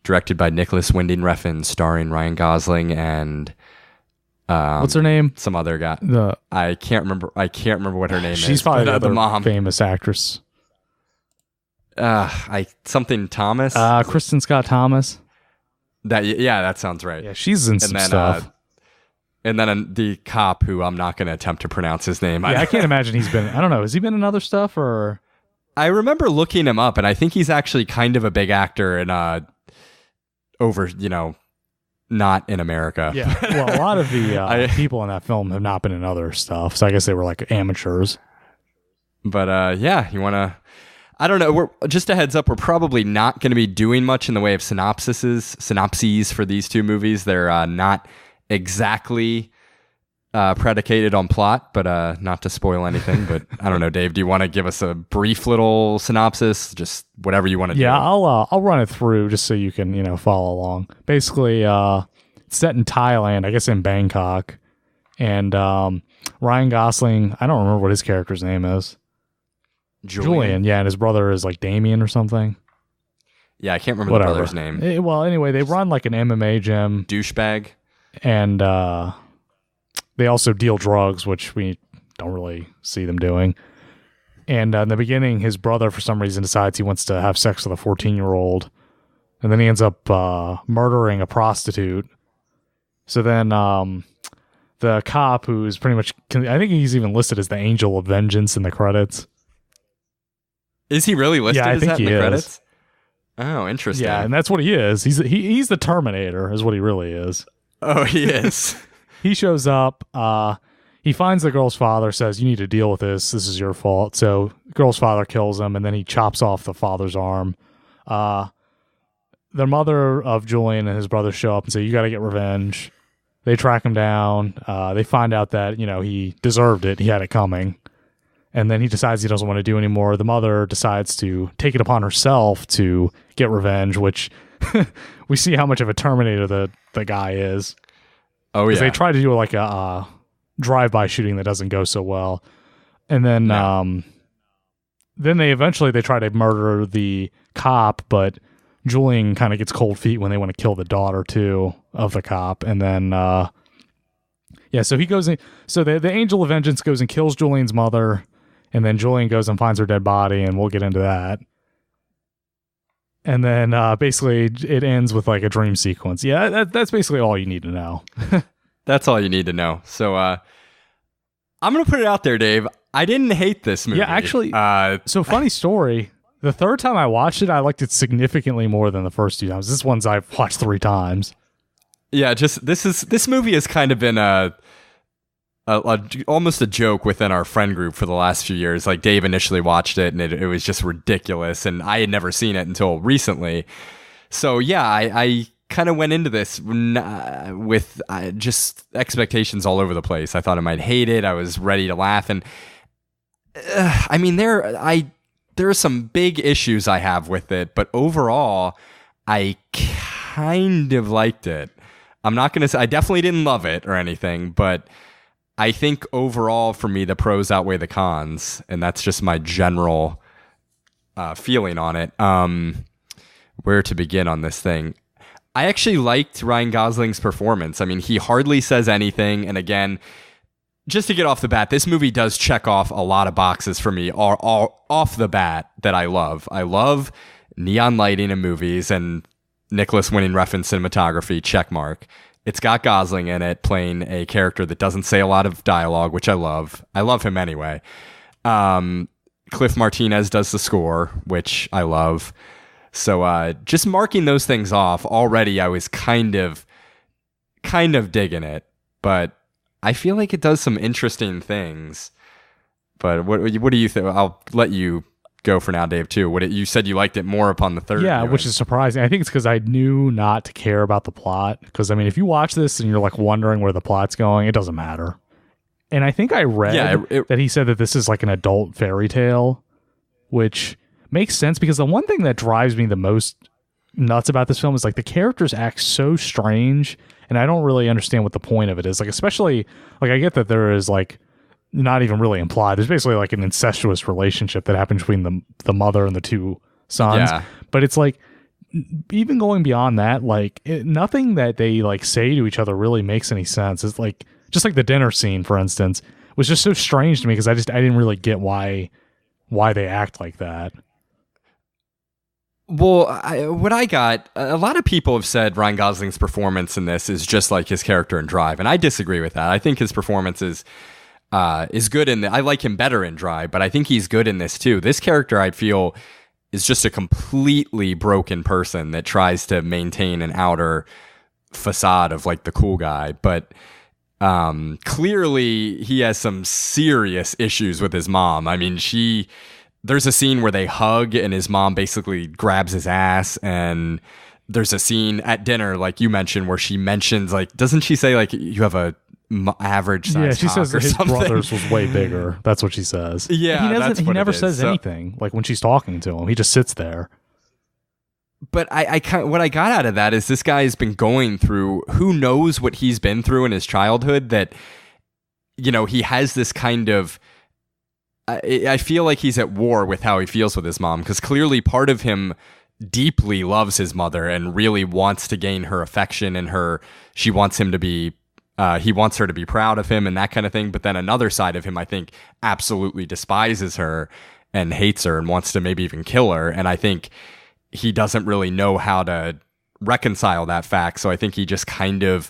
directed by Nicholas Winding Refn, starring Ryan Gosling and what's her name? Some other guy. I can't remember what her name is. She's probably the mom, famous actress. Something Thomas. Kristen Scott Thomas. That sounds right. Yeah, she's in some stuff. And then the cop, who I'm not going to attempt to pronounce his name. Yeah, I can't imagine he's been... I don't know. Has he been in other stuff, or... I remember looking him up, and I think he's actually kind of a big actor in over, not in America. Yeah, well, a lot of the people in that film have not been in other stuff, so I guess they were like amateurs. But you want to... I don't know. We're just a heads up. We're probably not going to be doing much in the way of synopses for these two movies. They're not exactly predicated on plot, but not to spoil anything. But I don't know, Dave, do you want to give us a brief little synopsis? Just whatever you want to do. Yeah, I'll run it through just so you can follow along. Basically, it's set in Thailand, I guess in Bangkok, and Ryan Gosling, I don't remember what his character's name is. Julian, yeah, and his brother is like Damien or something. Yeah, I can't remember the brother's name. Well, anyway, they run like an MMA gym. Douchebag. And they also deal drugs, which we don't really see them doing. And in the beginning, his brother, for some reason, decides he wants to have sex with a 14-year-old. And then he ends up murdering a prostitute. So then the cop, who's pretty much, I think he's even listed as the Angel of Vengeance in the credits. Is he really listed as that in the credits? Oh, interesting. Yeah, and that's what he is. He's the Terminator, is what he really is. Oh, he is. He shows up. He finds the girl's father, says, "You need to deal with this. This is your fault." So the girl's father kills him, and then he chops off the father's arm. The mother of Julian and his brother show up and say, "You got to get revenge." They track him down. They find out that, he deserved it. He had it coming. And then he decides he doesn't want to do anymore. The mother decides to take it upon herself to get revenge, which we see how much of a Terminator the guy is. Oh, yeah. Because they try to do like a drive-by shooting that doesn't go so well. And then then they try to murder the cop, but Julian kind of gets cold feet when they want to kill the daughter, too, of the cop. And then, so he goes in. So the Angel of Vengeance goes and kills Julian's mother. And then Julian goes and finds her dead body, and we'll get into that. And then basically it ends with like a dream sequence. Yeah, that's basically all you need to know. That's all you need to know. So I'm going to put it out there, Dave. I didn't hate this movie. Yeah, actually, so funny story. The third time I watched it, I liked it significantly more than the first two times. This one's I've watched 3 times. Yeah, this movie has kind of been almost a joke within our friend group for the last few years. Like, Dave initially watched it and it was just ridiculous, and I had never seen it until recently. So yeah, I kind of went into this with just expectations all over the place. I thought I might hate it. I was ready to laugh, and I mean there are some big issues I have with it, but overall I kind of liked it. I'm not going to say I definitely didn't love it or anything, but I think overall, for me, the pros outweigh the cons, and that's just my general feeling on it. Where to begin on this thing? I actually liked Ryan Gosling's performance. I mean, he hardly says anything, and again, just to get off the bat, this movie does check off a lot of boxes for me, all off the bat, that I love. I love neon lighting in movies, and Nicholas winning reference cinematography, check mark. It's got Gosling in it, playing a character that doesn't say a lot of dialogue, which I love. I love him anyway. Cliff Martinez does the score, which I love. So just marking those things off, already I was kind of digging it. But I feel like it does some interesting things. But what do you think? I'll let you go for now, Dave, too. You said you liked it more upon the third viewing. Which is surprising. I think it's because I knew not to care about the plot. Because, I mean, if you watch this and you're like wondering where the plot's going, it doesn't matter. And I think I read that he said that this is like an adult fairy tale, which makes sense, because the one thing that drives me the most nuts about this film is like the characters act so strange, and I don't really understand what the point of it is. Like, especially, like, I get that there is like not even really implied. There's basically like an incestuous relationship that happens between the mother and the 2 sons. Yeah. But it's like, even going beyond that, like nothing that they like say to each other really makes any sense. It's like, just like the dinner scene, for instance, was just so strange to me, because I didn't really get why they act like that. Well, what I got, a lot of people have said Ryan Gosling's performance in this is just like his character in Drive, and I disagree with that. I think his performance is good in I like him better in Drive, but I think he's good in this too. This character, I feel, is just a completely broken person that tries to maintain an outer facade of like the cool guy, but clearly he has some serious issues with his mom. I mean, there's a scene where they hug and his mom basically grabs his ass, and there's a scene at dinner, like you mentioned, where she mentions, like, doesn't she say like you have a average size? Yeah, she says that his something? brother's was way bigger. That's what she says. Yeah, he never says anything. Like when she's talking to him, he just sits there. But what I got out of that is this guy's been going through, who knows what he's been through in his childhood, that he has this kind of, I feel like he's at war with how he feels with his mom, because clearly part of him deeply loves his mother and really wants to gain her affection, and she wants him to be, he wants her to be proud of him and that kind of thing. But then another side of him, I think, absolutely despises her and hates her and wants to maybe even kill her. And I think he doesn't really know how to reconcile that fact. So I think he just kind of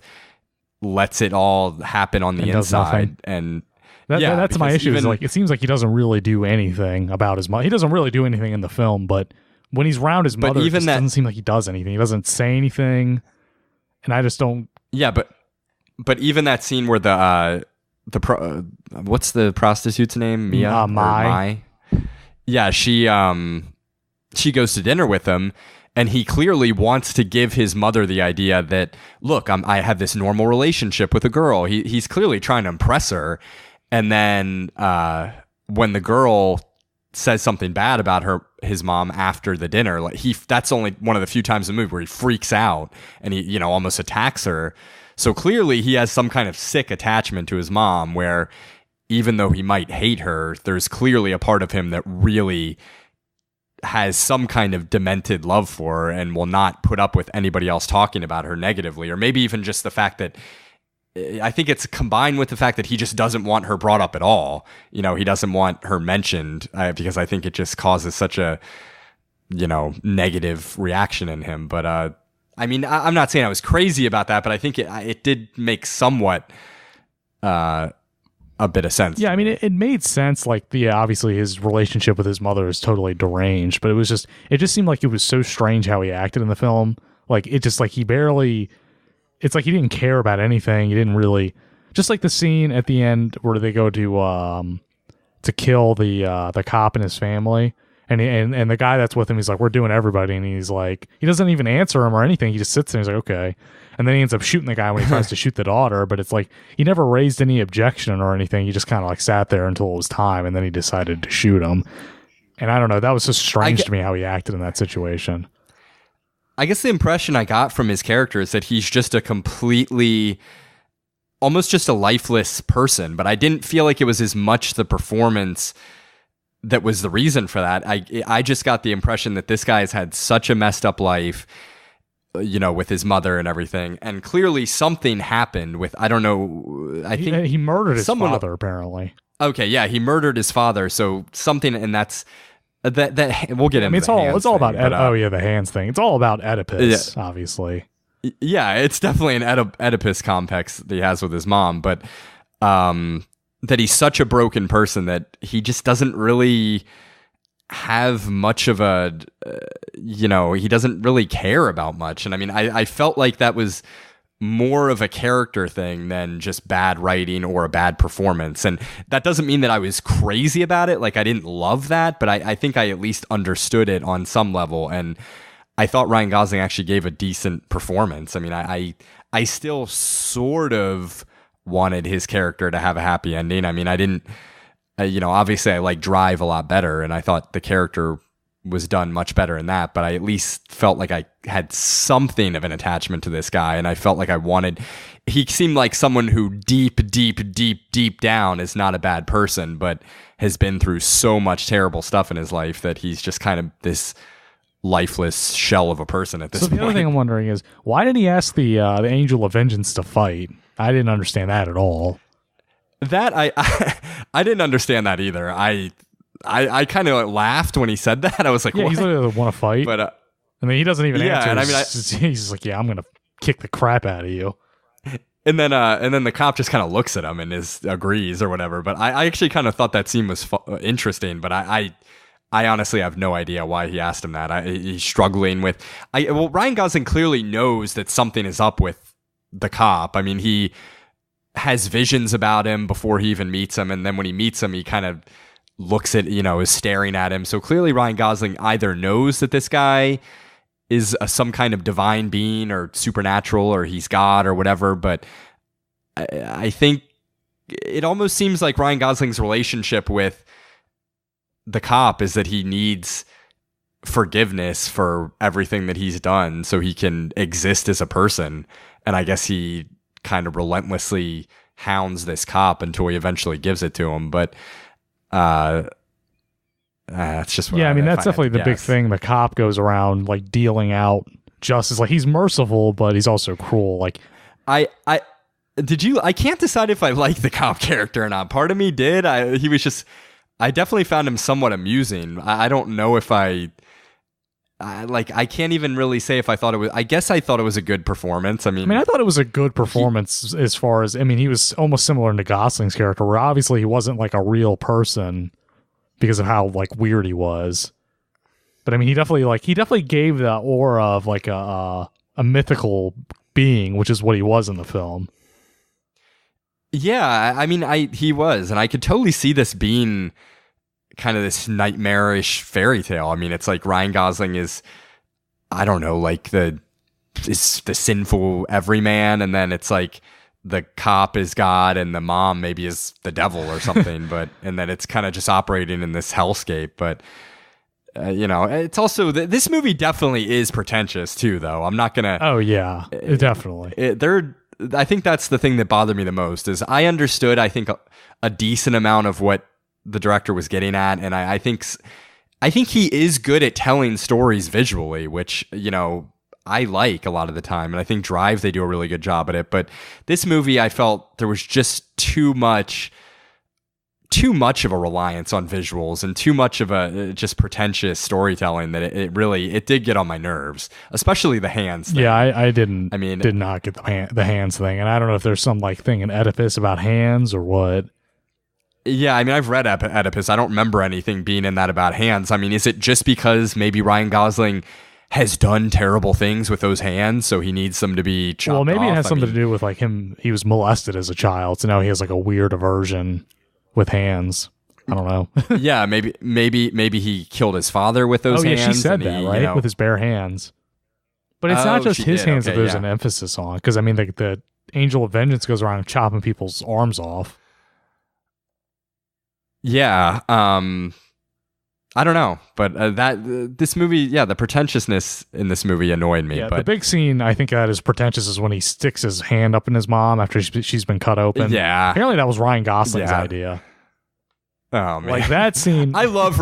lets it all happen on the inside. And that's my issue. Is like, it seems like he doesn't really do anything about his mother. He doesn't really do anything in the film, but when he's around his mother, it doesn't seem like he does anything. He doesn't say anything, and I just don't. Yeah, but even that scene where what's the prostitute's name? Mia? Mai. Yeah, she goes to dinner with him, and he clearly wants to give his mother the idea that, look, I have this normal relationship with a girl. He's clearly trying to impress her. And then when the girl says something bad about his mom after the dinner, like that's only one of the few times in the movie where he freaks out and he almost attacks her. So clearly he has some kind of sick attachment to his mom, where even though he might hate her, there's clearly a part of him that really has some kind of demented love for her and will not put up with anybody else talking about her negatively. Or maybe even just the fact that, I think it's combined with the fact that he just doesn't want her brought up at all. He doesn't want her mentioned, because I think it just causes such a, negative reaction in him. But I'm not saying I was crazy about that, but I think it did make somewhat a bit of sense. Yeah, I mean, it made sense. Like, obviously his relationship with his mother is totally deranged, but it just seemed like it was so strange how he acted in the film. Like, it just, like, it's like he didn't care about anything. He didn't really, just like the scene at the end where they go to kill the cop and his family, and the guy that's with him, he's like, we're doing everybody, and he's like, he doesn't even answer him or anything. He just sits there and he's like, okay, and then he ends up shooting the guy when he tries to shoot the daughter. But it's like he never raised any objection or anything. He just kind of like sat there until it was time, and then he decided to shoot him. And I don't know, that was just strange to me how he acted in that situation. I guess the impression I got from his character is that he's just a completely, almost just a lifeless person, but I didn't feel like it was as much the performance that was the reason for that. I just got the impression that this guy has had such a messed up life, with his mother and everything, and clearly something happened with, I don't know, I think he murdered his father, apparently. Okay, yeah, he murdered his father, so something, and that's that we'll get into. It's all about the hands thing. It's all about Oedipus, obviously. Yeah, it's definitely an Oedipus complex that he has with his mom, but that he's such a broken person that he just doesn't really have much of a, he doesn't really care about much. And I mean, I felt like that was more of a character thing than just bad writing or a bad performance. And that doesn't mean that I was crazy about it. Like, I didn't love that, but I think I at least understood it on some level. And I thought Ryan Gosling actually gave a decent performance. I mean, I still sort of wanted his character to have a happy ending. I mean, I didn't, obviously I like Drive a lot better, and I thought the character was done much better in that, but I at least felt like I had something of an attachment to this guy, and I felt like he seemed like someone who deep down is not a bad person, but has been through so much terrible stuff in his life that he's just kind of this lifeless shell of a person at this point. So the other thing I'm wondering is, why did he ask the Angel of Vengeance to fight? I didn't understand that at all. That I didn't understand that either. I kind of laughed when he said that. I was like, yeah, what? He's like, want to fight? But and then he doesn't even answer. And he's like, yeah, I'm going to kick the crap out of you. And then the cop just kind of looks at him and agrees or whatever. But I actually kind of thought that scene was interesting, but I honestly have no idea why he asked him that. He's struggling with, Ryan Gosling clearly knows that something is up with the cop. I mean, he has visions about him before he even meets him. And then when he meets him, he kind of looks at, is staring at him. So clearly Ryan Gosling either knows that this guy is some kind of divine being or supernatural, or he's God or whatever. But I think it almost seems like Ryan Gosling's relationship with the cop is that he needs forgiveness for everything that he's done so he can exist as a person. And I guess he kind of relentlessly hounds this cop until he eventually gives it to him. But it's just what Yeah, I mean, that's definitely the big guess. thing. The cop goes around like dealing out justice. Like, he's merciful, but he's also cruel. Like, I can't decide if I like the cop character or not. Part of me did. I definitely found him somewhat amusing. I don't know if I can't even really say if I thought it was. I guess I thought it was a good performance. I mean, I thought it was a good performance as far as, I mean, he was almost similar to Gosling's character, where obviously he wasn't like a real person because of how like weird he was. But I mean, he definitely gave the aura of like a mythical being, which is what he was in the film. yeah, I mean, he was, and I could totally see this being kind of this nightmarish fairy tale. I mean, it's like Ryan Gosling is, I don't know, like the sinful everyman, and then it's like the cop is God and the mom maybe is the devil or something. And then it's kind of just operating in this hellscape. But it's also this movie definitely is pretentious too, though. I'm not gonna. Oh yeah, definitely. I think that's the thing that bothered me the most is I understood, I think, a decent amount of what the director was getting at, and I think he is good at telling stories visually, which I like a lot of the time, and I think Drive, they do a really good job at it. But this movie, I felt there was just too much of a reliance on visuals and too much of a just pretentious storytelling that it did get on my nerves, especially the hands thing. Yeah, I did not get the hands thing, and I don't know if there's some like thing in Oedipus about hands or what. Yeah, I mean, I've read Oedipus. I don't remember anything being in that about hands. I mean, is it just because maybe Ryan Gosling has done terrible things with those hands, so he needs them to be chopped off? Well, maybe it has something to do with like him. He was molested as a child, so now he has like a weird aversion with hands. I don't know. Yeah, maybe he killed his father with those hands. Oh yeah, she said that, right? With his bare hands. But it's not just his hands that there's an emphasis on, because I mean, the Angel of Vengeance goes around chopping people's arms off. Yeah, I don't know, but this movie, the pretentiousness in this movie annoyed me. Yeah, but the big scene I think that is pretentious is when he sticks his hand up in his mom after she's been cut open. Yeah, apparently that was Ryan Gosling's idea. Oh man, like that scene. I love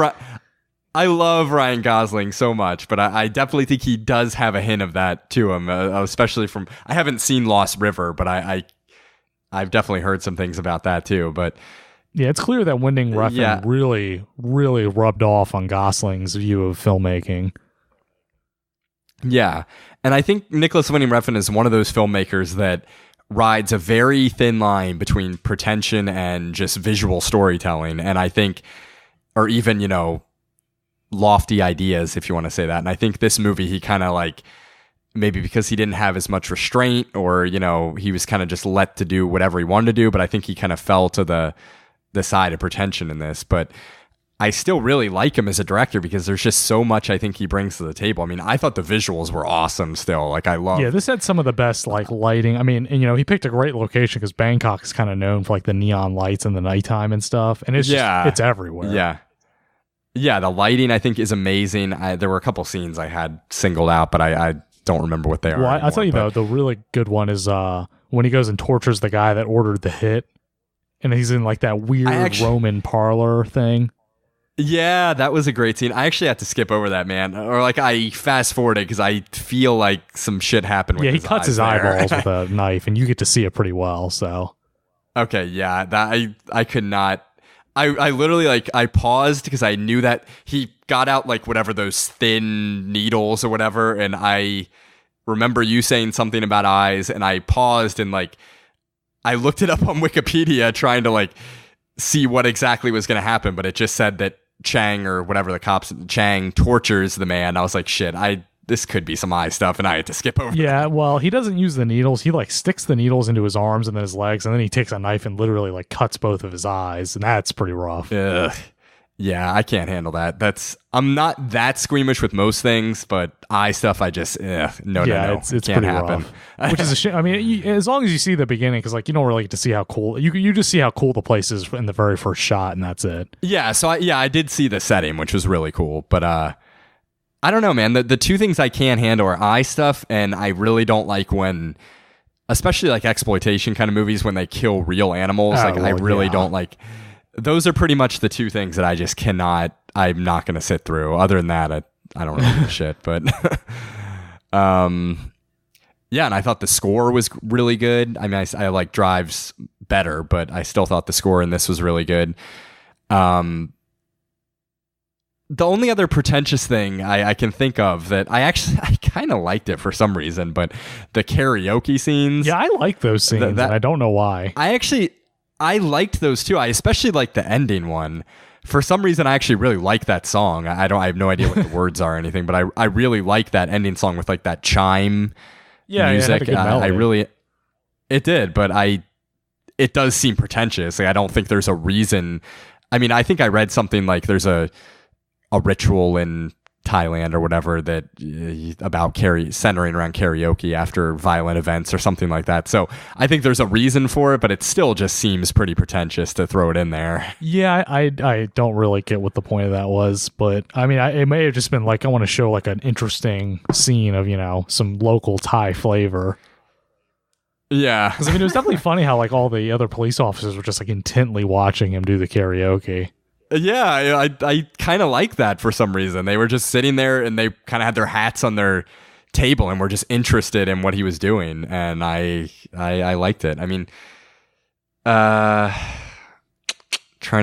Ryan Gosling so much, but I definitely think he does have a hint of that to him, especially from. I haven't seen Lost River, but I've definitely heard some things about that too. But yeah, it's clear that Winding Refn really, really rubbed off on Gosling's view of filmmaking. Yeah, and I think Nicholas Winding Refn is one of those filmmakers that rides a very thin line between pretension and just visual storytelling, and I think, or even lofty ideas, if you want to say that. And I think this movie, he kind of like, maybe because he didn't have as much restraint, or he was kind of just let to do whatever he wanted to do, but I think he kind of fell to the side of pretension in this. But I still really like him as a director because there's just so much I think he brings to the table. I mean, I thought the visuals were awesome still. Like, I love. Yeah, this had some of the best like lighting. I mean, and he picked a great location because Bangkok is kind of known for like the neon lights in the nighttime and stuff, and it's it's everywhere. Yeah, the lighting I think is amazing. There were a couple scenes I had singled out, but I don't remember what they are. Well, I'll tell you though, the really good one is when he goes and tortures the guy that ordered the hit, and he's in like that weird Roman parlor thing. Yeah, that was a great scene. I actually had to skip over that, man. Or like I fast forwarded because I feel like some shit happened with he cuts his eyeballs with a knife, and you get to see it pretty well. So okay, yeah, that I could not. I literally I paused because I knew that he got out like whatever those thin needles or whatever, and I remember you saying something about eyes, and I paused and I looked it up on Wikipedia trying to see what exactly was going to happen, but it just said that Chang or whatever the cops, Chang tortures the man. I was like, shit, this could be some eye stuff, and I had to skip over. Yeah, well, he doesn't use the needles. He sticks the needles into his arms and then his legs, and then he takes a knife and literally cuts both of his eyes, and that's pretty rough. Ugh. Yeah, I can't handle that. I'm not that squeamish with most things, but eye stuff, I just no. It's can't pretty happen. Rough. Which is a shame. I mean, as long as you see the beginning, because you don't really get to see how cool you just see how cool the place is in the very first shot, and that's it. Yeah, so I did see the setting, which was really cool, but I don't know, man. The two things I can't handle are eye stuff, and I really don't like when especially like exploitation kind of movies when they kill real animals. I well, really yeah. don't like. Those are pretty much the two things that I just cannot. I'm not going to sit through. Other than that, I don't really give a shit. But yeah, and I thought the score was really good. I mean, I like Drive's better, but I still thought the score in this was really good. The only other pretentious thing I can think of that I kind of liked it for some reason, but the karaoke scenes. Yeah, I like those scenes, and I don't know why. I liked those too. I especially liked the ending one. For some reason, I actually really like that song. I have no idea what the words are or anything, but I really like that ending song with like that chime music. It had a good melody. It did, but it does seem pretentious. Like, I don't think there's a reason. I mean, I think I read something like there's a ritual in Thailand or whatever that about centering around karaoke after violent events or something like that. So I think there's a reason for it, but it still just seems pretty pretentious to throw it in there. Yeah, I don't really get what the point of that was, but I mean, it may have just been like, I want to show like an interesting scene of, some local Thai flavor. Yeah. Because I mean, it was definitely funny how like all the other police officers were just like intently watching him do the karaoke. Yeah, I kind of like that for some reason. They were just sitting there and they kind of had their hats on their table and were just interested in what he was doing, and I liked it. I mean, trying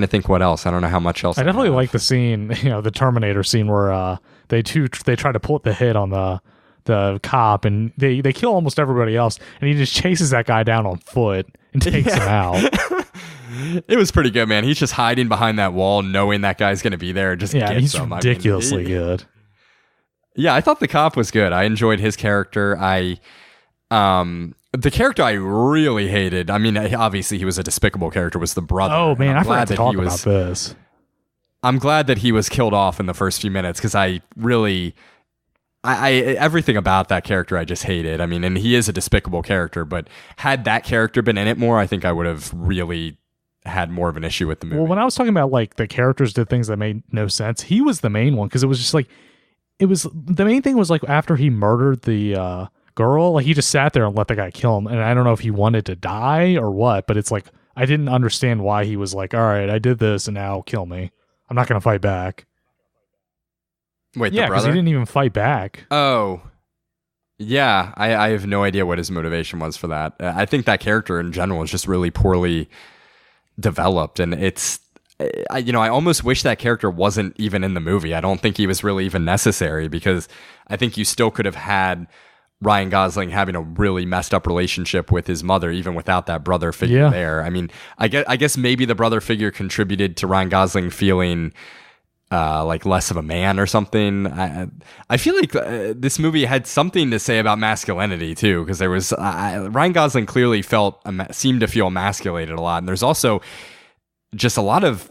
to think what else. I don't know how much else. I definitely like the scene, the Terminator scene where they try to pull the hit on the cop, and they kill almost everybody else, and he just chases that guy down on foot and takes him out. It was pretty good, man. He's just hiding behind that wall, knowing that guy's going to be there. Just he's ridiculously good. Yeah, I thought the cop was good. I enjoyed his character. The character I really hated. I mean, obviously he was a despicable character. Was the brother? Oh man, I forgot to talk about this. I'm glad that he was killed off in the first few minutes because I everything about that character I just hated. I mean, and he is a despicable character, but had that character been in it more, I think I would have really had more of an issue with the movie. Well, when I was talking about like the characters did things that made no sense, he was the main one because it was just like the main thing was like after he murdered the girl, like he just sat there and let the guy kill him, and I don't know if he wanted to die or what, but it's like I didn't understand why he was like, all right, I did this and now kill me. I'm not going to fight back. Wait, yeah, the brother? Because he didn't even fight back. Oh. Yeah, I have no idea what his motivation was for that. I think that character in general is just really poorly developed, and I almost wish that character wasn't even in the movie. I don't think he was really even necessary because I think you still could have had Ryan Gosling having a really messed up relationship with his mother even without that brother figure there. I mean, I guess maybe the brother figure contributed to Ryan Gosling feeling like less of a man or something. I feel like this movie had something to say about masculinity too, because there was Ryan Gosling clearly seemed to feel emasculated a lot, and there's also just a lot of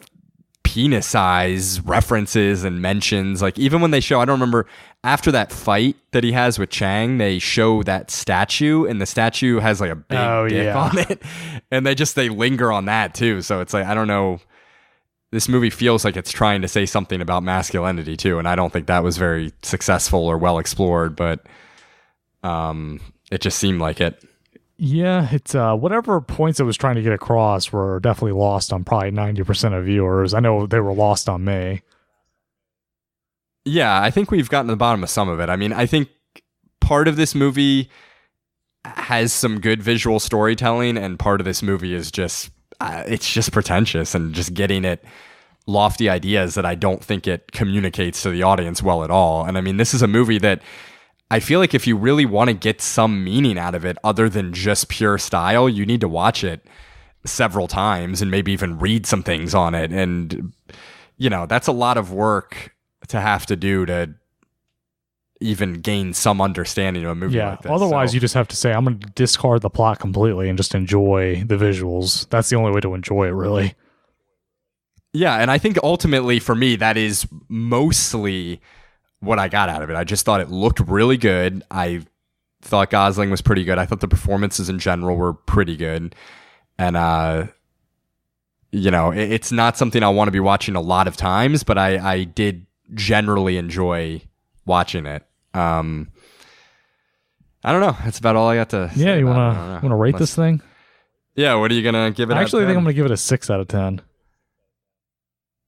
penis size references and mentions. Like even when they show, I don't remember, after that fight that he has with Chang, they show that statue, and the statue has like a big dick on it, and they linger on that too. So it's like, I don't know. This movie feels like it's trying to say something about masculinity too, and I don't think that was very successful or well explored, but it just seemed like it. Yeah, it's whatever points it was trying to get across were definitely lost on probably 90% of viewers. I know they were lost on me. Yeah, I think we've gotten to the bottom of some of it. I mean, I think part of this movie has some good visual storytelling, and part of this movie is just it's just pretentious and just getting at lofty ideas that I don't think it communicates to the audience well at all. And I mean, this is a movie that I feel like if you really want to get some meaning out of it other than just pure style, you need to watch it several times and maybe even read some things on it. And, that's a lot of work to have to do to even gain some understanding of a movie like this. Otherwise you just have to say, I'm going to discard the plot completely and just enjoy the visuals. That's the only way to enjoy it, really. Yeah, and I think ultimately for me, that is mostly what I got out of it. I just thought it looked really good. I thought Gosling was pretty good. I thought the performances in general were pretty good. And, it's not something I want to be watching a lot of times, but I did generally enjoy watching it. I don't know. That's about all I got to say. Yeah, you about it. I don't know. wanna rate this thing? Yeah, what are you gonna give it? I actually think I'm gonna give it a 6 out of 10.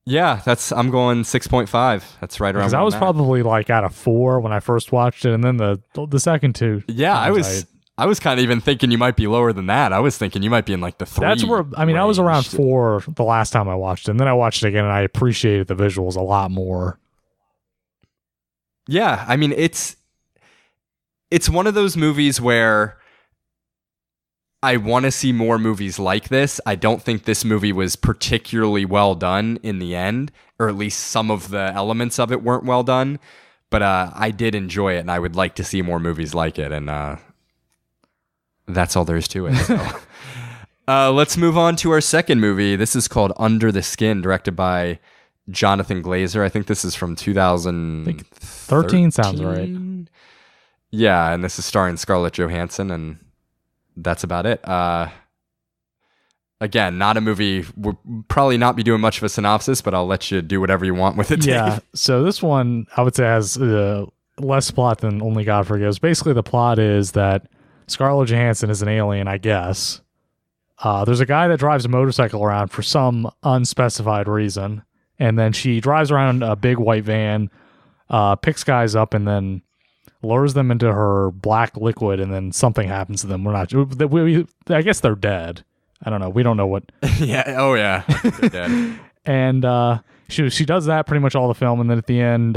Yeah, I'm going 6.5. That's right around. Because I was probably like at a 4 when I first watched it, and then the second two. Yeah, I was kind of even thinking you might be lower than that. I was thinking you might be in like the 3. That's where I range. was around 4 the last time I watched it, and then I watched it again, and I appreciated the visuals a lot more. Yeah, I mean it's one of those movies where I want to see more movies like this. I don't think this movie was particularly well done in the end, or at least some of the elements of it weren't well done. But I did enjoy it, and I would like to see more movies like it. And that's all there is to it. So. Let's move on to our second movie. This is called Under the Skin, directed by Jonathan Glazer. I think this is from 2013. Sounds right. Yeah, and this is starring Scarlett Johansson, and that's about it. Again, not a movie. We'll probably not be doing much of a synopsis, but I'll let you do whatever you want with it. Yeah. Dave. So this one, I would say, has less plot than Only God Forgives. Basically, the plot is that Scarlett Johansson is an alien, I guess. There's a guy that drives a motorcycle around for some unspecified reason, and then she drives around a big white van, picks guys up, and then lures them into her black liquid, and then something happens to them. We're not. I guess they're dead. I don't know. We don't know what. Yeah. Oh yeah. They're dead. And she does that pretty much all the film, and then at the end,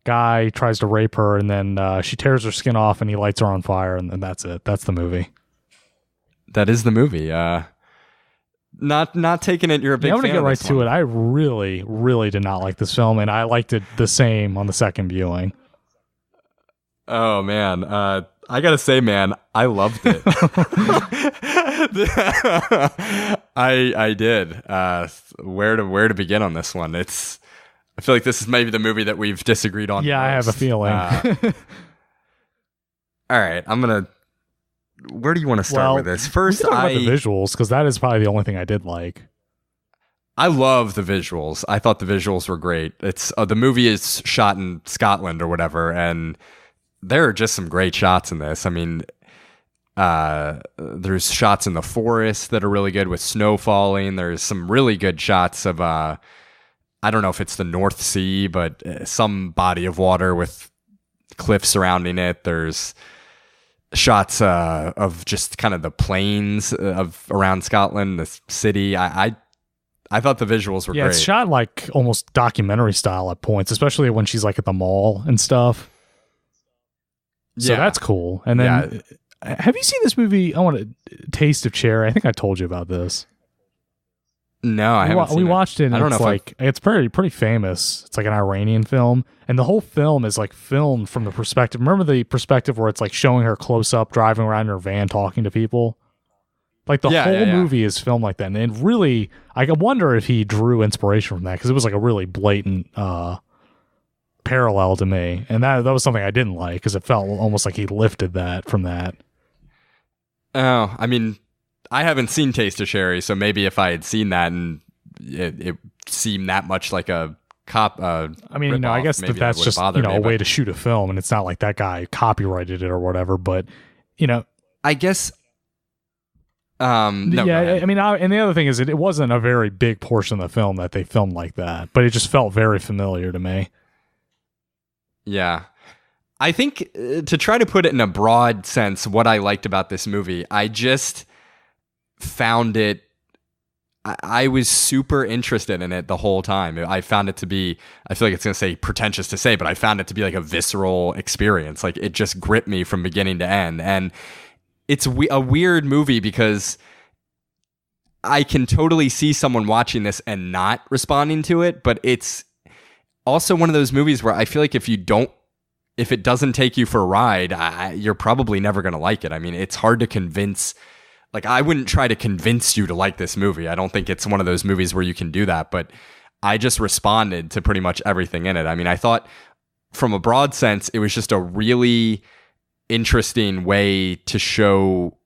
guy tries to rape her, and then she tears her skin off, and he lights her on fire, and then that's it. That's the movie. That is the movie. Not taking it. You're a big. I'm gonna fan get of right this to one. it. I really, really did not like this film, and I liked it the same on the second viewing. Oh man, I gotta say, man, I loved it. I did. Where to begin on this one? I feel like this is maybe the movie that we've disagreed on. Yeah, I have a feeling. All right, where do you want to start with this? First, we can talk about the visuals, because that is probably the only thing I did like. I love the visuals. I thought the visuals were great. It's the movie is shot in Scotland or whatever, and there are just some great shots in this. I mean, there's shots in the forest that are really good with snow falling. There's some really good shots of, I don't know if it's the North Sea, but some body of water with cliffs surrounding it. There's shots of just kind of the plains of around Scotland, the city. I thought the visuals were great. Yeah, it's shot like almost documentary style at points, especially when she's like at the mall and stuff. So that's cool. And then, have you seen this movie? I want a Taste of Cherry. I think I told you about this. No, I haven't. We watched it. And I don't it's know. It's pretty famous. It's like an Iranian film, and the whole film is like filmed from the perspective. Remember the perspective where it's like showing her close up driving around in her van talking to people. Like the whole movie is filmed like that, and it really, I wonder if he drew inspiration from that, because it was like a really blatant parallel to me, and that was something I didn't like, because it felt almost like he lifted that from that. Oh, I mean, I haven't seen Taste of Cherry, so maybe if I had seen that and it seemed that much like a cop. I mean, I guess that's just a way to shoot a film, and it's not like that guy copyrighted it or whatever. But I guess. No, yeah, I mean, and the other thing is, it wasn't a very big portion of the film that they filmed like that, but it just felt very familiar to me. Yeah. I think to try to put it in a broad sense, what I liked about this movie, I just found it, I was super interested in it the whole time. I found it to be, I feel like it's going to say pretentious to say, but I found it to be like a visceral experience. Like it just gripped me from beginning to end. And it's a weird movie because I can totally see someone watching this and not responding to it, but it's also one of those movies where I feel like if it doesn't take you for a ride, you're probably never going to like it. I mean, it's hard to convince, like I wouldn't try to convince you to like this movie. I don't think it's one of those movies where you can do that, but I just responded to pretty much everything in it. I mean, I thought from a broad sense, it was just a really interesting way to show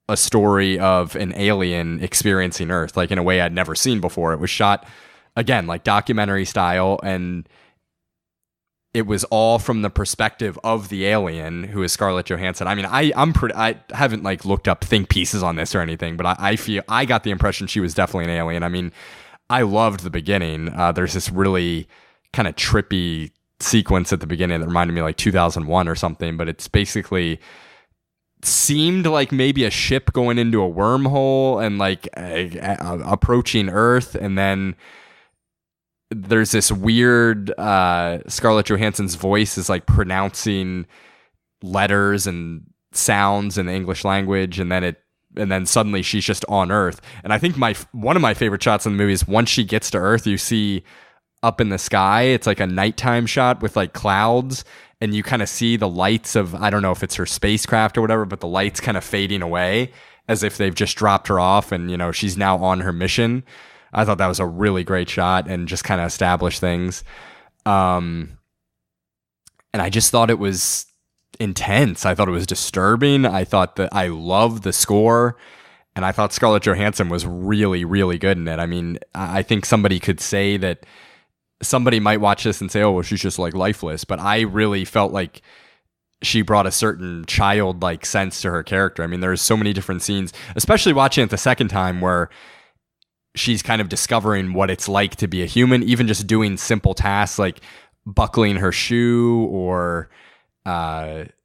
a story of an alien experiencing Earth, like in a way I'd never seen before. It was shot, again, like documentary style, and it was all from the perspective of the alien, who is Scarlett Johansson. I mean, I haven't like looked up think pieces on this or anything, but I feel I got the impression she was definitely an alien. I mean, I loved the beginning. There's this really kind of trippy sequence at the beginning that reminded me of like 2001 or something, but it's basically seemed like maybe a ship going into a wormhole and like approaching Earth, and then there's this weird Scarlett Johansson's voice is like pronouncing letters and sounds in the English language, and then suddenly she's just on Earth. And I think one of my favorite shots in the movie is once she gets to Earth, you see up in the sky, it's like a nighttime shot with like clouds, and you kind of see the lights of, I don't know if it's her spacecraft or whatever, but the lights kind of fading away as if they've just dropped her off and, you know, she's now on her mission. I thought that was a really great shot and just kind of established things. And I just thought it was intense. I thought it was disturbing. I thought that I loved the score, and I thought Scarlett Johansson was really, really good in it. I mean, I think somebody could say that somebody might watch this and say, oh, well, she's just like lifeless. But I really felt like she brought a certain childlike sense to her character. I mean, there's so many different scenes, especially watching it the second time, where she's kind of discovering what it's like to be a human, even just doing simple tasks like buckling her shoe or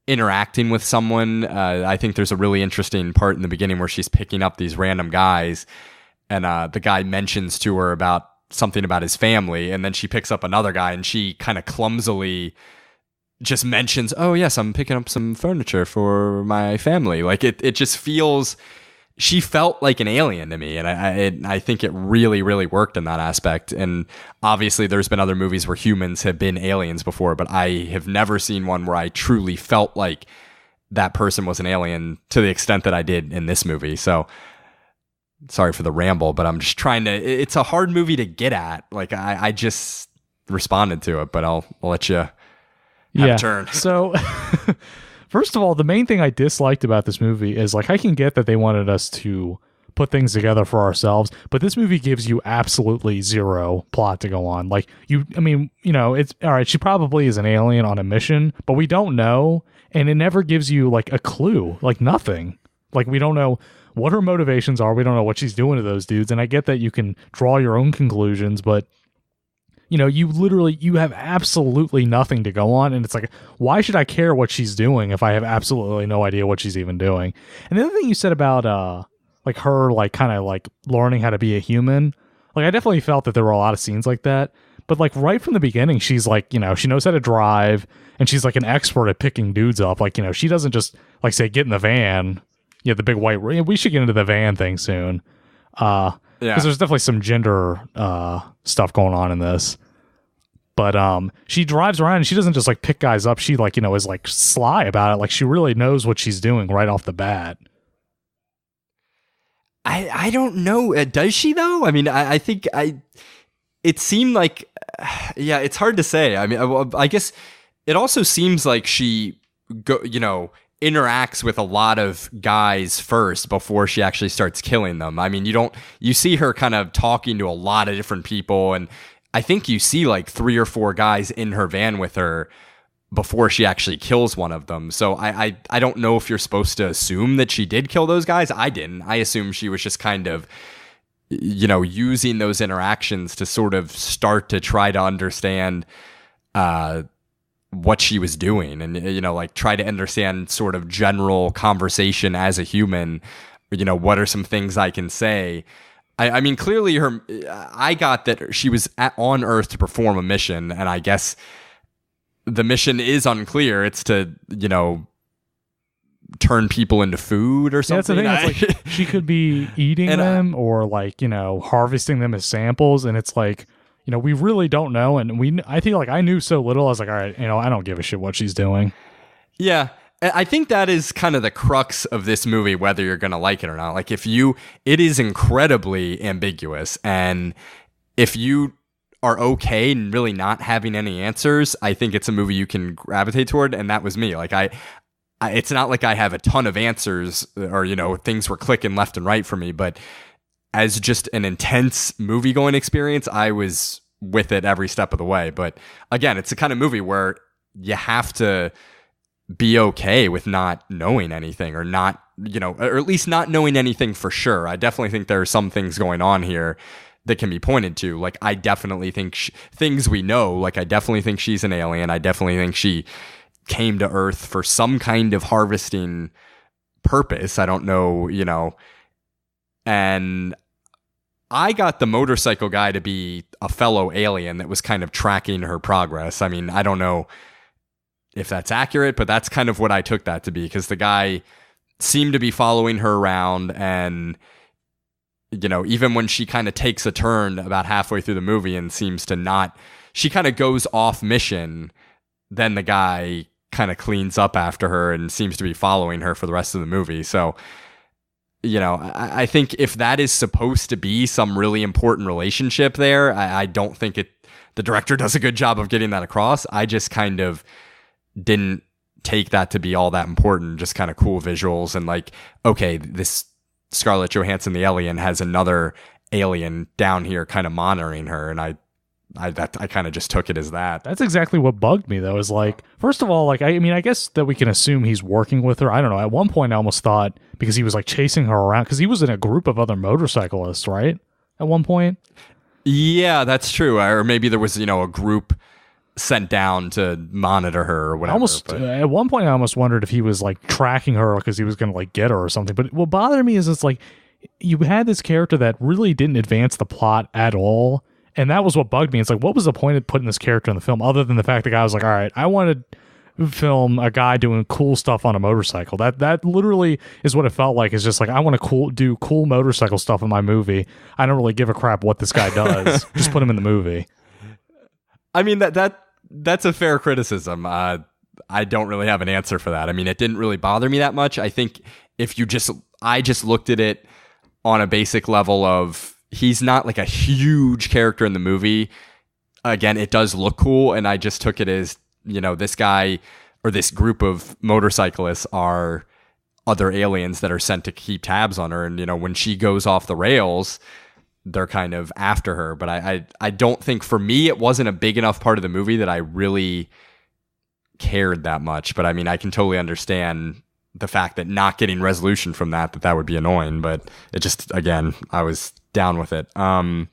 interacting with someone. I think there's a really interesting part in the beginning where she's picking up these random guys, and the guy mentions to her about something about his family, and then she picks up another guy and she kind of clumsily just mentions, oh yes, I'm picking up some furniture for my family. Like it just feels, she felt like an alien to me, and I think it really, really worked in that aspect. And obviously there's been other movies where humans have been aliens before, but I have never seen one where I truly felt like that person was an alien to the extent that I did in this movie. So sorry for the ramble, but I'm just trying to, it's a hard movie to get at. Like I just responded to it, but I'll let you have a turn. So first of all, the main thing I disliked about this movie is, like, I can get that they wanted us to put things together for ourselves, but this movie gives you absolutely zero plot to go on. Like, it's all right, she probably is an alien on a mission, but we don't know, and it never gives you like a clue, like nothing. Like, we don't know what her motivations are. We don't know what she's doing to those dudes. And I get that you can draw your own conclusions, but you know, you have absolutely nothing to go on. And it's like, why should I care what she's doing if I have absolutely no idea what she's even doing? And the other thing you said about, like her, like kind of like learning how to be a human, like I definitely felt that there were a lot of scenes like that. But like right from the beginning, she's like, you know, she knows how to drive, and she's like an expert at picking dudes up. Like, you know, she doesn't just like say, get in the van. Yeah, the big white. We should get into the van thing soon. Because there's definitely some gender stuff going on in this. But she drives around and she doesn't just like pick guys up. She, like, you know, is like sly about it. Like, she really knows what she's doing right off the bat. I don't know. Does she though? I mean, I think it seemed like, yeah, it's hard to say. I mean, I guess it also seems like she interacts with a lot of guys first before she actually starts killing them. I mean, you see her kind of talking to a lot of different people, and I think you see like 3 or 4 guys in her van with her before she actually kills one of them. So I don't know if you're supposed to assume that she did kill those guys. I didn't. I assumed she was just kind of, you know, using those interactions to sort of start to try to understand what she was doing, and, you know, like try to understand sort of general conversation as a human. You know, what are some things I can say? I mean, clearly I got that she was on Earth to perform a mission, and I guess the mission is unclear. It's to, you know, turn people into food or something. Yeah, that's the thing. It's like she could be eating them or, like, you know, harvesting them as samples, and it's like, you know, we really don't know. And I feel like I knew so little. I was like, all right, you know, I don't give a shit what she's doing. Yeah. I think that is kind of the crux of this movie, whether you're going to like it or not. Like, it is incredibly ambiguous. And if you are okay and really not having any answers, I think it's a movie you can gravitate toward. And that was me. Like, it's not like I have a ton of answers or, you know, things were clicking left and right for me, but as just an intense movie-going experience, I was with it every step of the way. But again, it's the kind of movie where you have to be okay with not knowing anything, or not, or at least not knowing anything for sure. I definitely think there are some things going on here that can be pointed to. Like, I definitely think things we know, like I definitely think she's an alien. I definitely think she came to Earth for some kind of harvesting purpose. I don't know, and I got the motorcycle guy to be a fellow alien that was kind of tracking her progress. I mean, I don't know if that's accurate, but that's kind of what I took that to be, because the guy seemed to be following her around, and even when she kind of takes a turn about halfway through the movie and seems to not, she kind of goes off mission, then the guy kind of cleans up after her and seems to be following her for the rest of the movie. So, I think if that is supposed to be some really important relationship there, I don't think the director does a good job of getting that across. I just kind of didn't take that to be all that important, just kind of cool visuals and like, okay, this Scarlett Johansson, the alien, has another alien down here kind of monitoring her, and I kind of just took it as that. That's exactly what bugged me, though, is like, first of all, like, I mean, I guess that we can assume he's working with her. I don't know. At one point, I almost thought, because he was like chasing her around, because he was in a group of other motorcyclists, right? At one point. Yeah, that's true. Or maybe there was, a group sent down to monitor her or whatever. At one point, I almost wondered if he was like tracking her because he was going to like get her or something. But what bothered me is it's like, you had this character that really didn't advance the plot at all. And that was what bugged me. It's like, what was the point of putting this character in the film other than the fact the guy was like, all right, I want to film a guy doing cool stuff on a motorcycle. That literally is what it felt like. It's just like, I want to do cool motorcycle stuff in my movie. I don't really give a crap what this guy does. Just put him in the movie. I mean, that's a fair criticism. I don't really have an answer for that. I mean, it didn't really bother me that much. I think I just looked at it on a basic level of, he's not like a huge character in the movie. Again, it does look cool, and I just took it as, this guy or this group of motorcyclists are other aliens that are sent to keep tabs on her. And, when she goes off the rails, they're kind of after her. But I don't think, for me, it wasn't a big enough part of the movie that I really cared that much. But I mean, I can totally understand the fact that not getting resolution from that would be annoying. But it just, again, I was down with it. What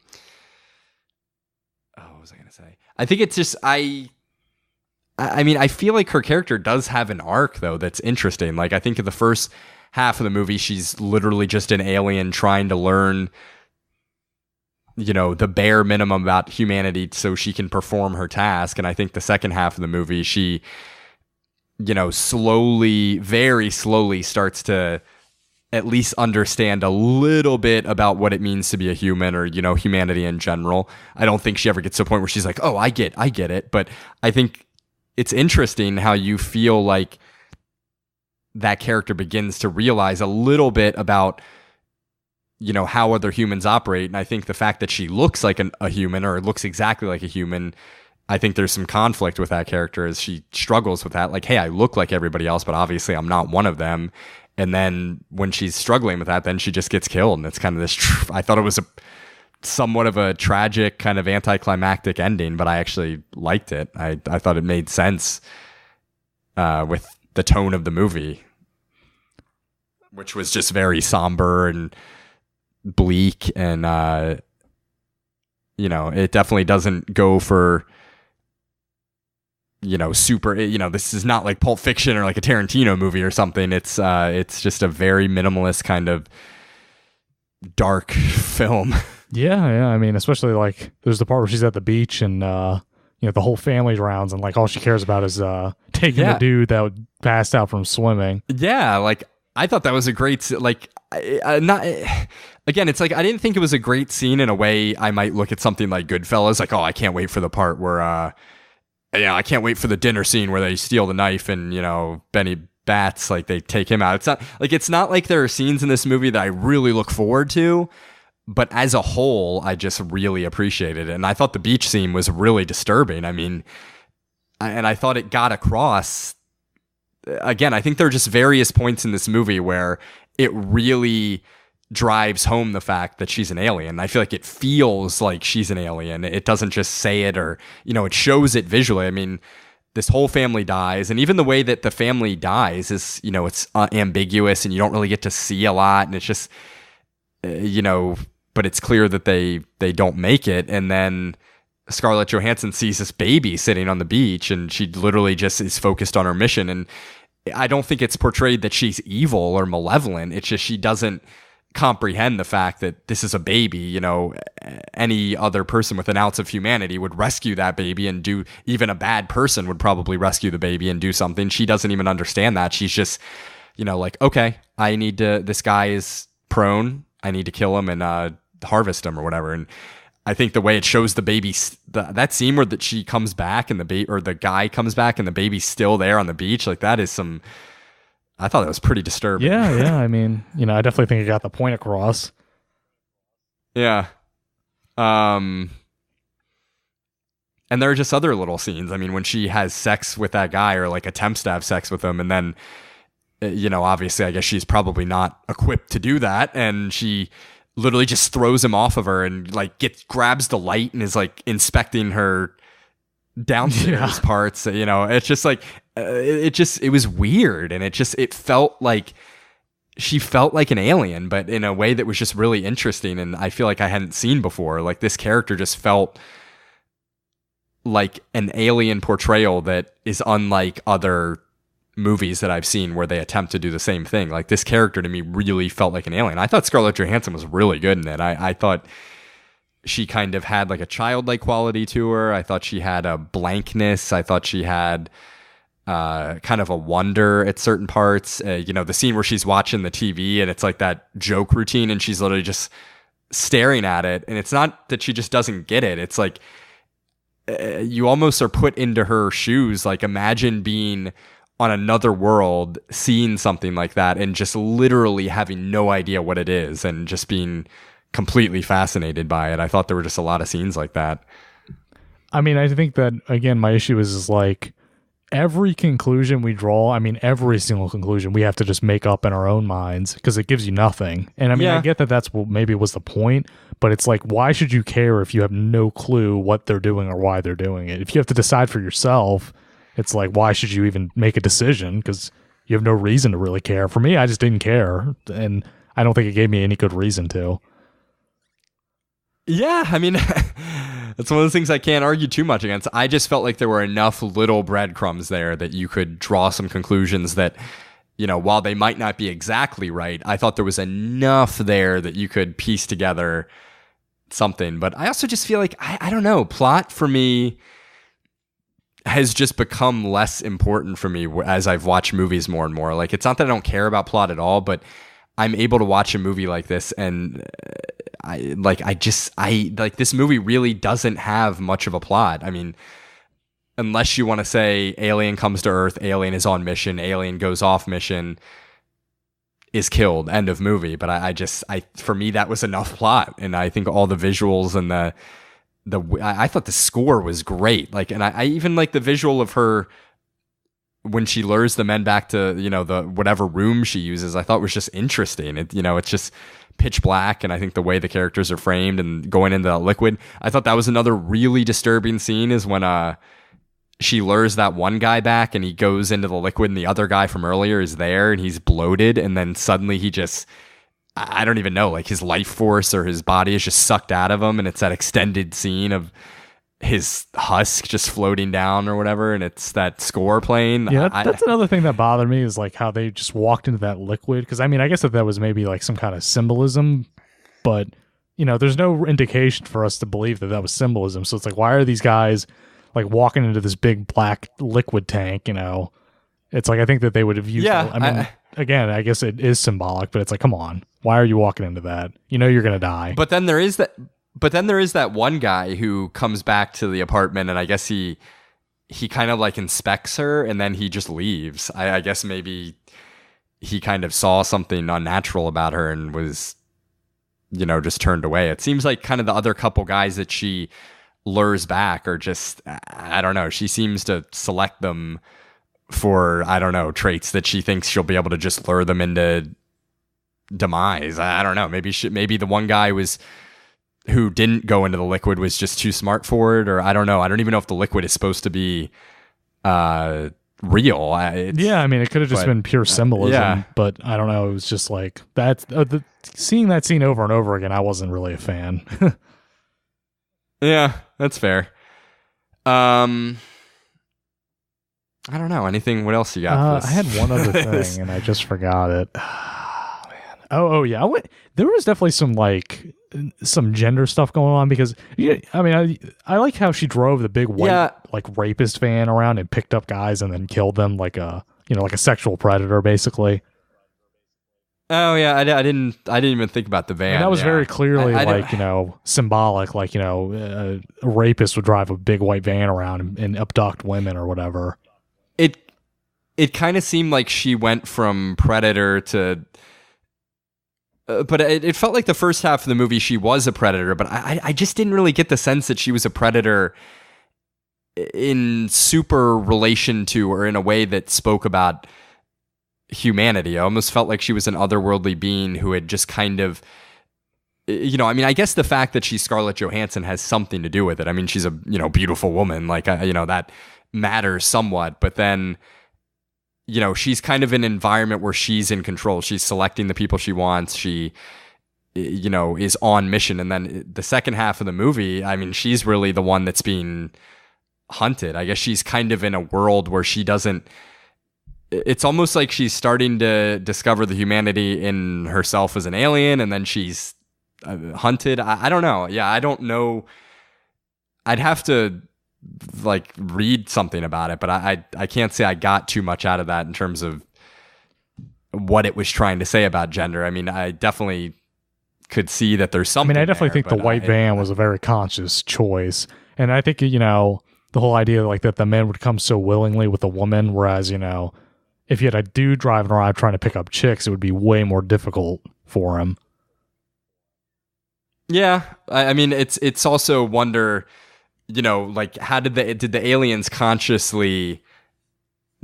was I going to say? I think it's just, I mean, I feel like her character does have an arc, though, that's interesting. Like, I think in the first half of the movie, she's literally just an alien trying to learn, the bare minimum about humanity so she can perform her task. And I think the second half of the movie, she, slowly, very slowly starts to at least understand a little bit about what it means to be a human, or, humanity in general. I don't think she ever gets to a point where she's like, oh, I get it. But I think it's interesting how you feel like that character begins to realize a little bit about, how other humans operate. And I think the fact that she looks like a human, or looks exactly like a human, I think there's some conflict with that character as she struggles with that. Like, hey, I look like everybody else, but obviously I'm not one of them. And then when she's struggling with that, then she just gets killed. And it's kind of this, I thought it was somewhat of a tragic kind of anticlimactic ending, but I actually liked it. I thought it made sense with the tone of the movie, which was just very somber and bleak. And, it definitely doesn't go for, super, this is not like Pulp Fiction or like a Tarantino movie or something. It's just a very minimalist kind of dark film. Yeah. I mean, especially like there's the part where she's at the beach and, the whole family drowns and like all she cares about is taking the dude that would passed out from swimming. Yeah. Like, I thought that was a great, like, not, again, it's like, I didn't think it was a great scene in a way I might look at something like Goodfellas. Like, oh, I can't wait for the part where, I can't wait for the dinner scene where they steal the knife and, Benny Bats, like they take him out. It's not like there are scenes in this movie that I really look forward to, but as a whole, I just really appreciated it. And I thought the beach scene was really disturbing. I mean, and I thought it got across, again, I think there are just various points in this movie where it really drives home the fact that she's an alien. I feel like it feels like she's an alien. It doesn't just say it, or, it shows it visually. I mean, this whole family dies, and even the way that the family dies is, it's ambiguous, and you don't really get to see a lot, and it's just, but it's clear that they don't make it. And then Scarlett Johansson sees this baby sitting on the beach, and she literally just is focused on her mission. And I don't think it's portrayed that she's evil or malevolent. It's just she doesn't comprehend the fact that this is a baby. Any other person with an ounce of humanity would rescue that baby and do, even a bad person would probably rescue the baby and do something. She doesn't even understand that. She's just, like, okay, this guy is prone. I need to kill him and harvest him or whatever. And I think the way it shows the baby, that scene where that she comes back and the guy comes back and the baby's still there on the beach, like that is I thought that was pretty disturbing. Yeah. I mean, I definitely think it got the point across. Yeah. And there are just other little scenes. I mean, when she has sex with that guy, or like attempts to have sex with him, and then, obviously I guess she's probably not equipped to do that, and she literally just throws him off of her and like grabs the light and is like inspecting her downstairs parts. It's just like it was weird, and it felt like she felt like an alien, but in a way that was just really interesting, and I feel like I hadn't seen before. Like, this character just felt like an alien portrayal that is unlike other movies that I've seen where they attempt to do the same thing. Like, this character to me really felt like an alien. I thought Scarlett Johansson was really good in it. I thought she kind of had like a childlike quality to her. I thought she had a blankness. I thought she had kind of a wonder at certain parts. The scene where she's watching the TV and it's like that joke routine and she's literally just staring at it. And it's not that she just doesn't get it. It's like you almost are put into her shoes. Like, imagine being on another world, seeing something like that and just literally having no idea what it is and just being completely fascinated by it. I thought there were just a lot of scenes like that. I mean, I think that, again, my issue is like every conclusion we draw, I mean, every single conclusion we have to just make up in our own minds because it gives you nothing. And I mean, I get that that's what maybe was the point, but it's like, why should you care if you have no clue what they're doing or why they're doing it? If you have to decide for yourself, it's like, why should you even make a decision? Because you have no reason to really care. For me, I just didn't care. And I don't think it gave me any good reason to. Yeah, I mean, that's one of those things I can't argue too much against. I just felt like there were enough little breadcrumbs there that you could draw some conclusions that, while they might not be exactly right, I thought there was enough there that you could piece together something. But I also just feel like, I don't know, plot for me has just become less important for me as I've watched movies more and more. Like, it's not that I don't care about plot at all, but I'm able to watch a movie like this and this movie really doesn't have much of a plot. I mean, unless you want to say alien comes to Earth, alien is on mission, alien goes off mission, is killed, end of movie. But for me, that was enough plot. And I think all the visuals and I thought the score was great. Like, and I even like the visual of her when she lures the men back to, the whatever room she uses. I thought was just interesting. It's just pitch black, and I think the way the characters are framed and going into that liquid. I thought that was another really disturbing scene is when she lures that one guy back and he goes into the liquid and the other guy from earlier is there and he's bloated, and then suddenly he just, I don't even know, like his life force or his body is just sucked out of him, and it's that extended scene of his husk just floating down or whatever, and it's that score playing. Yeah, that's another thing that bothered me is like how they just walked into that liquid, because I mean, I guess that was maybe like some kind of symbolism, but there's no indication for us to believe that was symbolism. So it's like, why are these guys like walking into this big black liquid tank? It's like, I think that they would have used again, I guess it is symbolic, but it's like, come on, why are you walking into that? You're gonna die. But then there is that one guy who comes back to the apartment, and I guess he kind of like inspects her, and then he just leaves. I guess maybe he kind of saw something unnatural about her and was, just turned away. It seems like kind of the other couple guys that she lures back are just, I don't know. She seems to select them for, I don't know, traits that she thinks she'll be able to just lure them into demise. I don't know. Maybe the one guy who didn't go into the liquid was just too smart for it, or I don't know. I don't even know if the liquid is supposed to be real. I mean, it could have just been pure symbolism, but I don't know. It was just like that. Seeing that scene over and over again, I wasn't really a fan. Yeah, that's fair. I don't know. Anything? What else you got? For this? I had one other thing, and I just forgot it. Oh, man. Oh yeah. There was definitely some gender stuff going on because I mean, I like how she drove the big white like rapist van around and picked up guys and then killed them like a sexual predator basically. Oh yeah, I didn't even think about the van. And that was very clearly symbolic. Like a rapist would drive a big white van around and abduct women or whatever. It kind of seemed like she went from predator to. But it felt like the first half of the movie she was a predator, but I just didn't really get the sense that she was a predator in super relation to or in a way that spoke about humanity. I almost felt like she was an otherworldly being who had just kind of, I mean, I guess the fact that she's Scarlett Johansson has something to do with it. I mean, she's a, beautiful woman, like, that matters somewhat, but then, she's kind of in an environment where she's in control. She's selecting the people she wants. She, is on mission. And then the second half of the movie, I mean, she's really the one that's being hunted. I guess she's kind of in a world where she doesn't, it's almost like she's starting to discover the humanity in herself as an alien. And then she's hunted. I don't know. Yeah, I don't know. I'd have to read something about it, but I can't say I got too much out of that in terms of what it was trying to say about gender. I mean, I definitely could see that there's something. I mean, I definitely think the white van was a very conscious choice, and I think the whole idea that the men would come so willingly with a woman, whereas if you had a dude driving around trying to pick up chicks, it would be way more difficult for him. Yeah, I mean, it's also wonder. How did the aliens consciously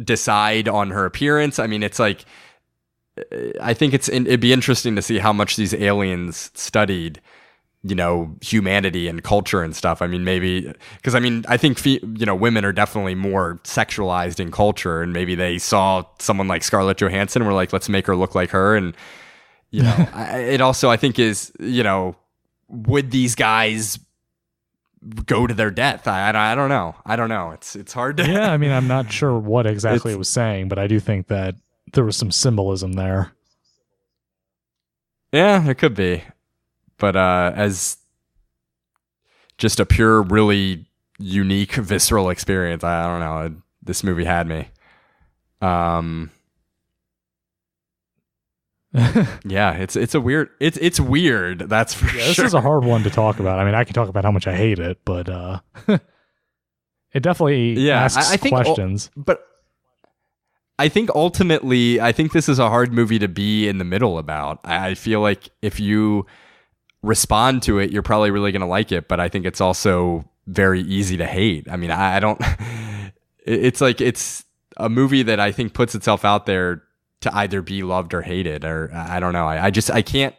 decide on her appearance? I mean, it's like, I think it'd be interesting to see how much these aliens studied, humanity and culture and stuff. I mean, maybe, because I mean, I think, women are definitely more sexualized in culture, and maybe they saw someone like Scarlett Johansson and were like, let's make her look like her. And, it also, I think is, would these guys go to their death? I don't know. It's hard to. Yeah, I mean, I'm not sure what exactly it was saying, but I do think that there was some symbolism there. Yeah, it could be, but as just a pure, really unique, visceral experience, I don't know. This movie had me. Yeah, it's a weird. It's weird. That's for sure. This is a hard one to talk about. I mean, I can talk about how much I hate it, but it definitely asks questions. But I think ultimately, this is a hard movie to be in the middle about. I feel like if you respond to it, you're probably really going to like it. But I think it's also very easy to hate. I mean, I don't. It's like it's a movie that I think puts itself out there to either be loved or hated, or I don't know. I can't.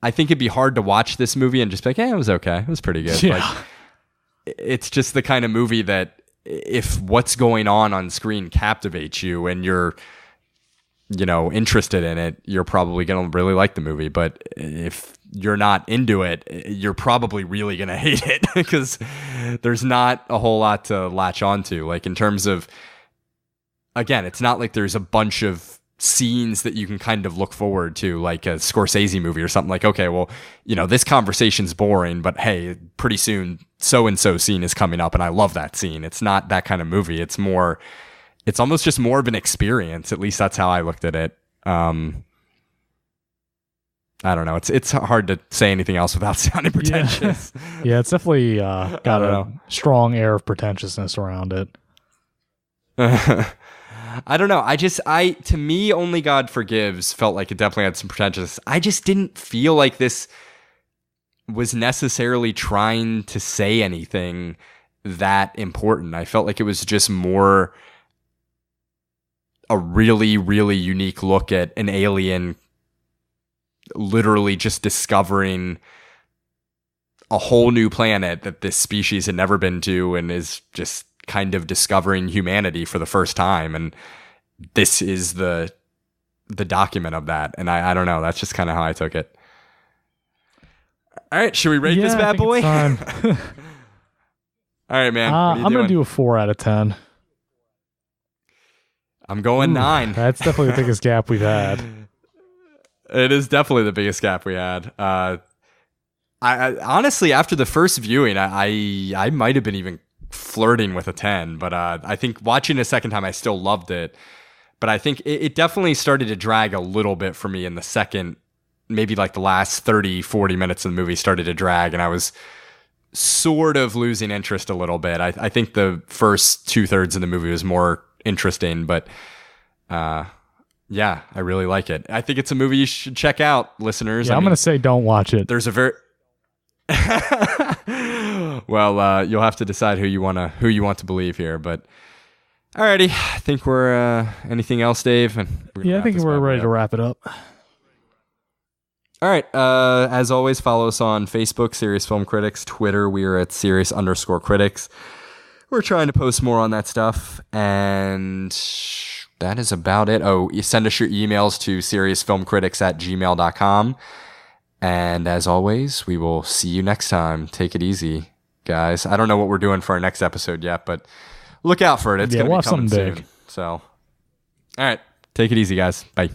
I think it'd be hard to watch this movie and just be like, it was okay. It was pretty good. Yeah. Like, it's just the kind of movie that if what's going on screen captivates you and you're, interested in it, you're probably going to really like the movie. But if you're not into it, you're probably really going to hate it because there's not a whole lot to latch onto. Like in terms of, again, it's not like there's a bunch of scenes that you can kind of look forward to, like a Scorsese movie or something. Like, okay, well, this conversation's boring, but hey, pretty soon so-and-so scene is coming up and I love that scene. It's not that kind of movie. It's almost just more of an experience. At least that's how I looked at it. I don't know. It's hard to say anything else without sounding pretentious. Yeah, it's definitely got a strong air of pretentiousness around it. I don't know. To me, Only God Forgives felt like it definitely had some pretentiousness. I just didn't feel like this was necessarily trying to say anything that important. I felt like it was just more a really, really unique look at an alien literally just discovering a whole new planet that this species had never been to, and is just kind of discovering humanity for the first time. And this is the document of that. And I don't know. That's just kind of how I took it. All right. Should we rate this bad boy? All right, man. I'm going to do a 4 out of 10. I'm going 9. That's definitely the biggest gap we've had. It is definitely the biggest gap we had. I honestly, after the first viewing, I might have been even flirting with a 10, but I think watching it a second time, I still loved it. But I think it definitely started to drag a little bit for me in the second, maybe like the last 30, 40 minutes of the movie started to drag, and I was sort of losing interest a little bit. I think the first 2/3 of the movie was more interesting, but yeah, I really like it. I think it's a movie you should check out, listeners. Yeah, I'm going to say don't watch it. There's a very well, you'll have to decide who you want to believe here, but alrighty, I think we're anything else, Dave? Yeah, I think we're ready to wrap it up. All right. As always, follow us on Facebook, Serious Film Critics. Twitter, we are at Serious_Critics. We're trying to post more on that stuff, and that is about it. Oh, you send us your emails to seriousfilmcritics@gmail.com. And as always, we will see you next time. Take it easy, guys. I don't know what we're doing for our next episode yet, but look out for it. It's going to be coming soon. So, all right. Take it easy, guys. Bye.